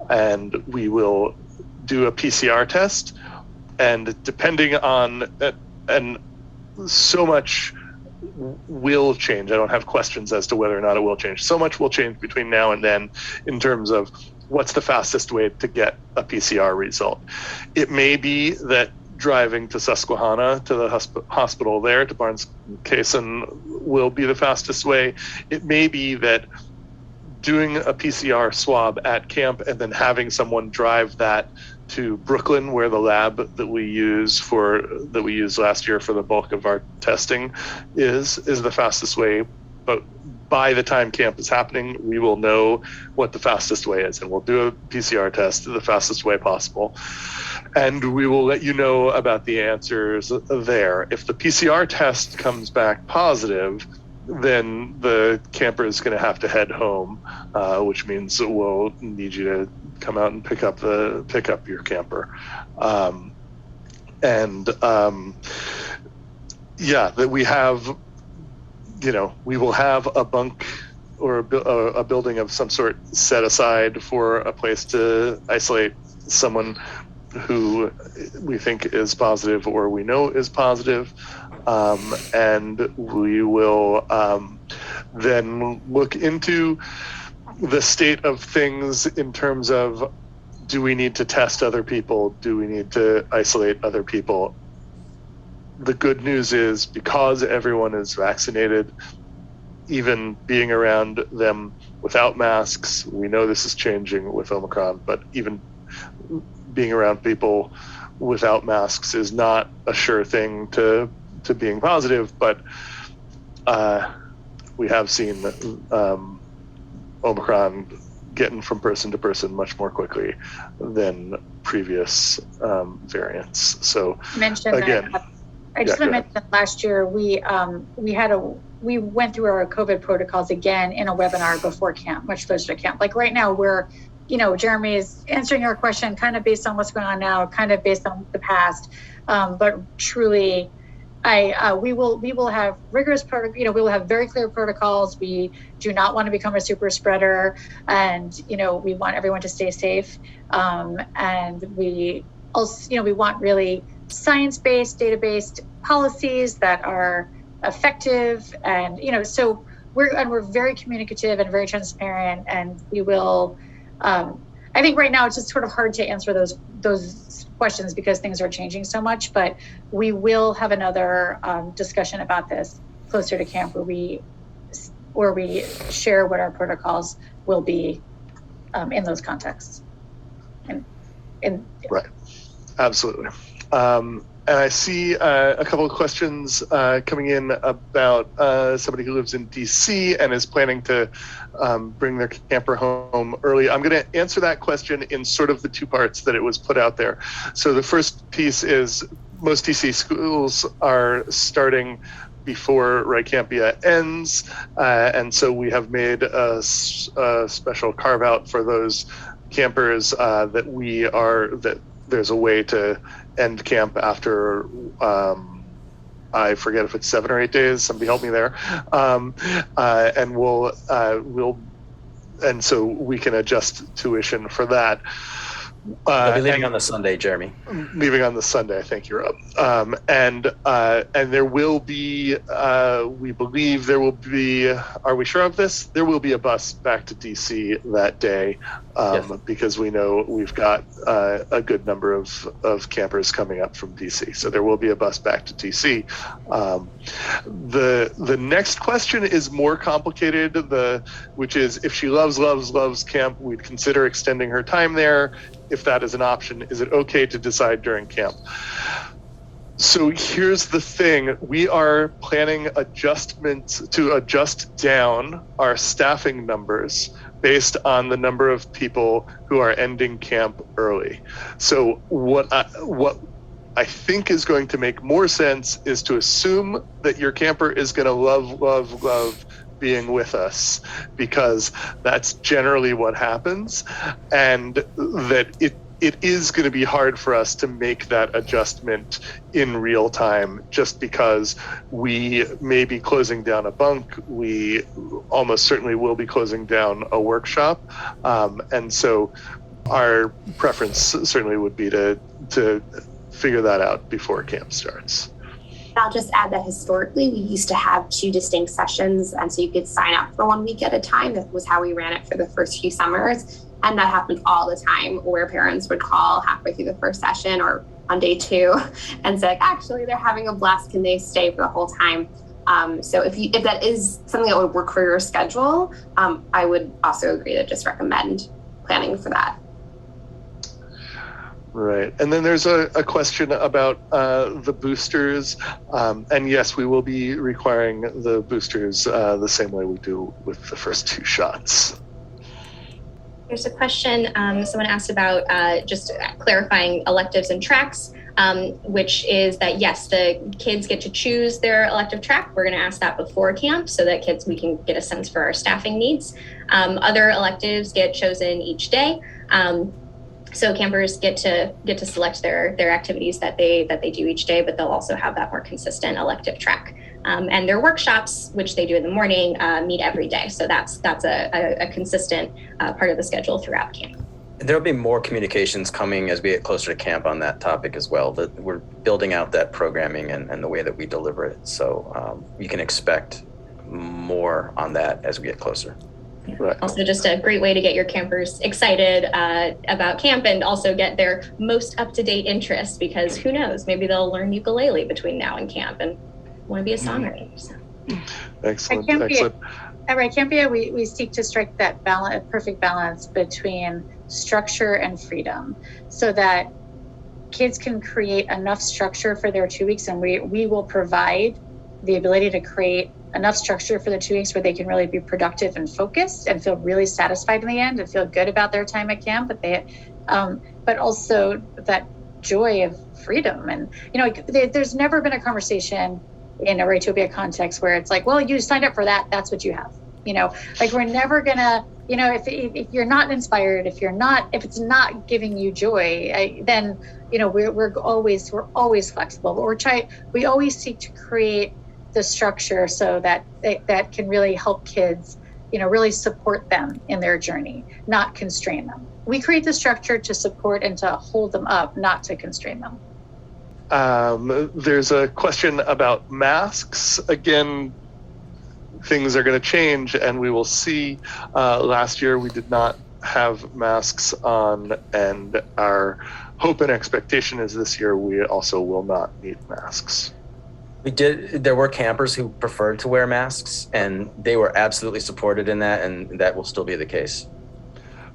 and we will do a PCR test. And depending on, and so much will change. I don't have questions as to whether or not it will change. So much will change between now and then in terms of what's the fastest way to get a PCR result. It may be that driving to Susquehanna, to the hospital there, to Barnes Cason, will be the fastest way. It may be that doing a PCR swab at camp and then having someone drive that to Brooklyn, where the lab that we used last year for the bulk of our testing is the fastest way. But by the time camp is happening, we will know what the fastest way is, and we'll do a PCR test the fastest way possible. And we will let you know about the answers there. If the PCR test comes back positive, then the camper is going to have to head home, which means we'll need you to come out and pick up your camper. That we have, we will have a bunk or a building of some sort set aside for a place to isolate someone who we think is positive or we know is positive. And we will then look into the state of things in terms of, do we need to test other people? Do we need to isolate other people? The good news is, because everyone is vaccinated, even being around them without masks, we know this is changing with Omicron, but even being around people without masks is not a sure thing to being positive, but we have seen Omicron getting from person to person much more quickly than previous variants. So mentioned again, that. I just want to mention that last year we went through our COVID protocols again in a webinar before camp, much closer to camp. Like right now, we're, Jeremy is answering your question kind of based on what's going on now, kind of based on the past, but truly, we will have rigorous we will have very clear protocols. We do not want to become a super spreader, and we want everyone to stay safe. And we also, we want really science-based, data-based policies that are effective, and so we're very communicative and very transparent, and we will. I think right now it's just sort of hard to answer those questions because things are changing so much, but we will have another discussion about this closer to camp where we share what our protocols will be in those contexts. Right, absolutely. And I see a couple of questions coming in about somebody who lives in DC and is planning to bring their camper home early. I'm going to answer that question in sort of the two parts that it was put out there. So the first piece is, most DC schools are starting before WriCampia ends, and so we have made a special carve out for those campers that there's a way to end camp after I forget if it's 7 or 8 days. Somebody help me there. And so we can adjust tuition for that. They'll be leaving on the Sunday, Jeremy. Leaving on the Sunday, thank you, Rob. And there will be, we believe there will be, are we sure of this? There will be a bus back to DC that day, yes, because we know we've got a good number of campers coming up from DC. So there will be a bus back to DC. The next question is more complicated, which is, if she loves camp, we'd consider extending her time there. If that is an option, is it okay to decide during camp? So here's the thing. We are planning adjustments to adjust down our staffing numbers based on the number of people who are ending camp early. So what I think is going to make more sense is to assume that your camper is going to love being with us, because that's generally what happens, and that it is going to be hard for us to make that adjustment in real time, just because we may be closing down a bunk. We almost certainly will be closing down a workshop, and so our preference certainly would be to figure that out before camp starts. I'll just add that historically we used to have 2 distinct sessions, and so you could sign up for 1 week at a time. That was how we ran it for the first few summers, and that happened all the time, where parents would call halfway through the first session or on day 2 and say, actually, they're having a blast, can they stay for the whole time? So if that is something that would work for your schedule, I would also agree to just recommend planning for that. Right. And then there's a question about the boosters. And yes, we will be requiring the boosters the same way we do with the first 2 shots. There's a question someone asked about just clarifying electives and tracks, which is that yes, the kids get to choose their elective track. We're going to ask that before camp so that we can get a sense for our staffing needs. Other electives get chosen each day. So campers get to select their activities that they do each day, but they'll also have that more consistent elective track. And their workshops, which they do in the morning, meet every day. So that's a consistent part of the schedule throughout camp. There'll be more communications coming as we get closer to camp on that topic as well. That we're building out that programming and the way that we deliver it. So you can expect more on that as we get closer. Right. Also just a great way to get your campers excited about camp and also get their most up-to-date interest, because who knows, maybe they'll learn ukulele between now and camp and want to be a songwriter. So. Excellent. At WriCampia, we seek to strike that perfect balance between structure and freedom, so that kids can create enough structure for their 2 weeks, and we will provide the ability to create enough structure for the 2 weeks where they can really be productive and focused and feel really satisfied in the end and feel good about their time at camp. But also that joy of freedom. And there's never been a conversation in a Writopia context where it's like, well, you signed up for that, that's what you have. We're never gonna, if you're not inspired, if it's not giving you joy, then we're always flexible. But we always seek to create the structure so that that can really help kids, really support them in their journey, not constrain them. We create the structure to support and to hold them up, not to constrain them. There's a question about masks. Again, things are going to change, and we will see. Last year, we did not have masks on, and our hope and expectation is this year we also will not need masks. There were campers who preferred to wear masks, and they were absolutely supported in that, and that will still be the case.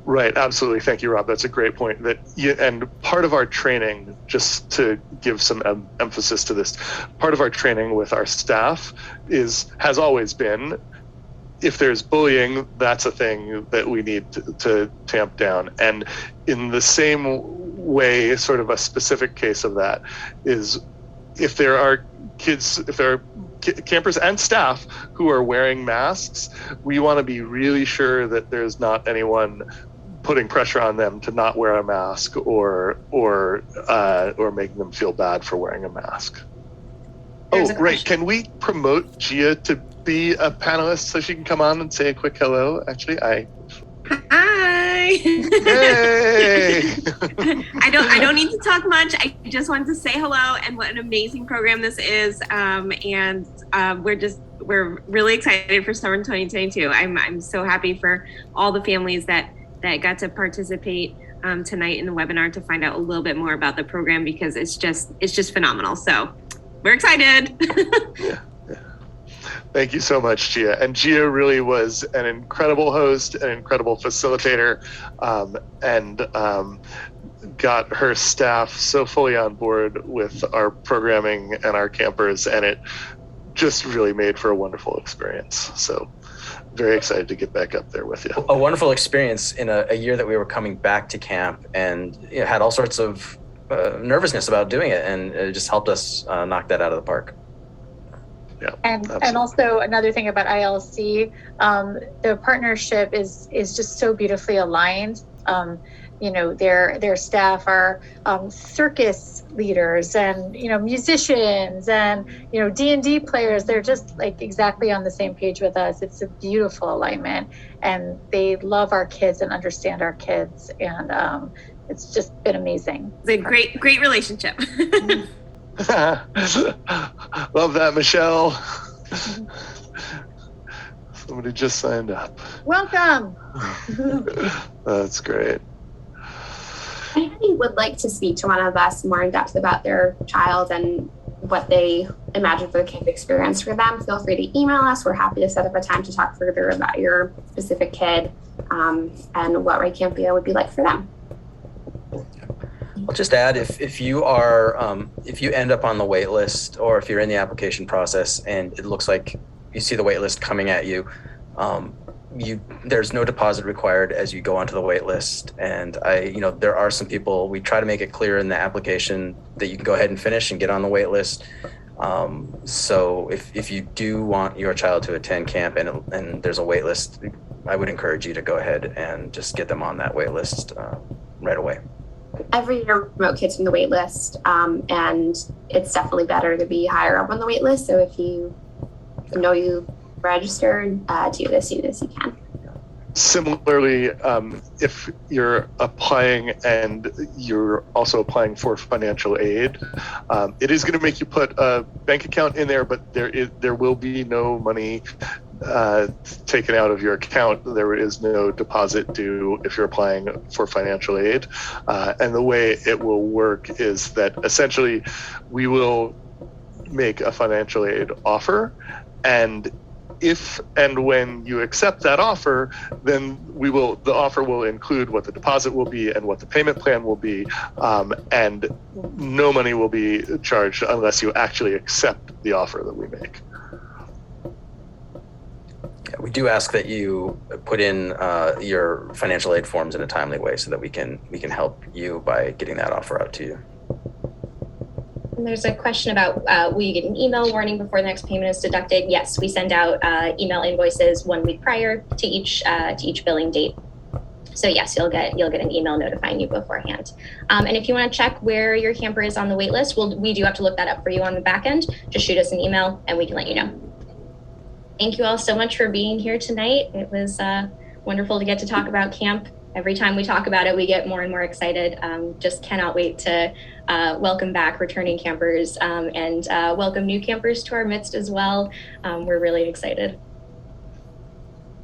Right, absolutely. Thank you, Rob. That's a great point. And part of our training, just to give some emphasis to this, part of our training with our staff has always been, if there's bullying, that's a thing that we need to tamp down. And in the same way, sort of a specific case of that is if there are campers and staff who are wearing masks, we want to be really sure that there's not anyone putting pressure on them to not wear a mask or making them feel bad for wearing a mask. Right. Can we promote Gia to be a panelist so she can come on and say a quick hello? Actually, Hi. Yay! I don't need to talk much. I just wanted to say hello and what an amazing program this is. We're really excited for summer 2022. I'm so happy for all the families that got to participate tonight in the webinar to find out a little bit more about the program, because it's just phenomenal. So we're excited. Yeah. Thank you so much, Gia. And Gia really was an incredible host, an incredible facilitator, and got her staff so fully on board with our programming and our campers, and it just really made for a wonderful experience. So very excited to get back up there with you. A wonderful experience in a year that we were coming back to camp, and had all sorts of nervousness about doing it, and it just helped us knock that out of the park. Yeah, and also another thing about ILC, the partnership is just so beautifully aligned. Their staff are circus leaders and musicians and D&D players. They're just like exactly on the same page with us. It's a beautiful alignment, and they love our kids and understand our kids, and it's just been amazing. It's a great relationship. Love that, Michelle. Somebody just signed up. Welcome. That's great. If anybody would like to speak to one of us more in depth about their child and what they imagine for the camp experience for them, feel free to email us. We're happy to set up a time to talk further about your specific kid and what WriCampia would be like for them. I'll just add, if you are if you end up on the wait list, or if you're in the application process and it looks like you see the wait list coming at you, there's no deposit required as you go onto the wait list. And there are some people, we try to make it clear in the application that you can go ahead and finish and get on the wait list. So if you do want your child to attend camp and there's a wait list, I would encourage you to go ahead and just get them on that wait list right away. Every year we promote kids from the wait list, and it's definitely better to be higher up on the wait list. So if you know you registered, do as soon as you can. Similarly, if you're applying and you're also applying for financial aid, it is going to make you put a bank account in there, but there will be no money taken out of your account. There is no deposit due if you're applying for financial aid. And the way it will work is that essentially we will make a financial aid offer, and if and when you accept that offer, then the offer will include what the deposit will be and what the payment plan will be, and no money will be charged unless you actually accept the offer that we make. Yeah, we do ask that you put in your financial aid forms in a timely way so that we can help you by getting that offer out to you. And there's a question about will you get an email warning before the next payment is deducted? Yes, we send out email invoices 1 week prior to each billing date. So yes, you'll get an email notifying you beforehand. And if you want to check where your camper is on the wait list, we do have to look that up for you on the back end. Just shoot us an email and we can let you know. Thank you all so much for being here tonight. It was wonderful to get to talk about camp. Every time we talk about it, we get more and more excited. Just cannot wait to welcome back returning campers and welcome new campers to our midst as well. We're really excited.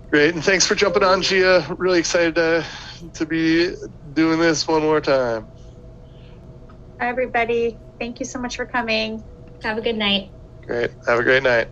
Great, and thanks for jumping on, Gia. Really excited to be doing this one more time. Hi, everybody. Thank you so much for coming. Have a good night. Great. Have a great night.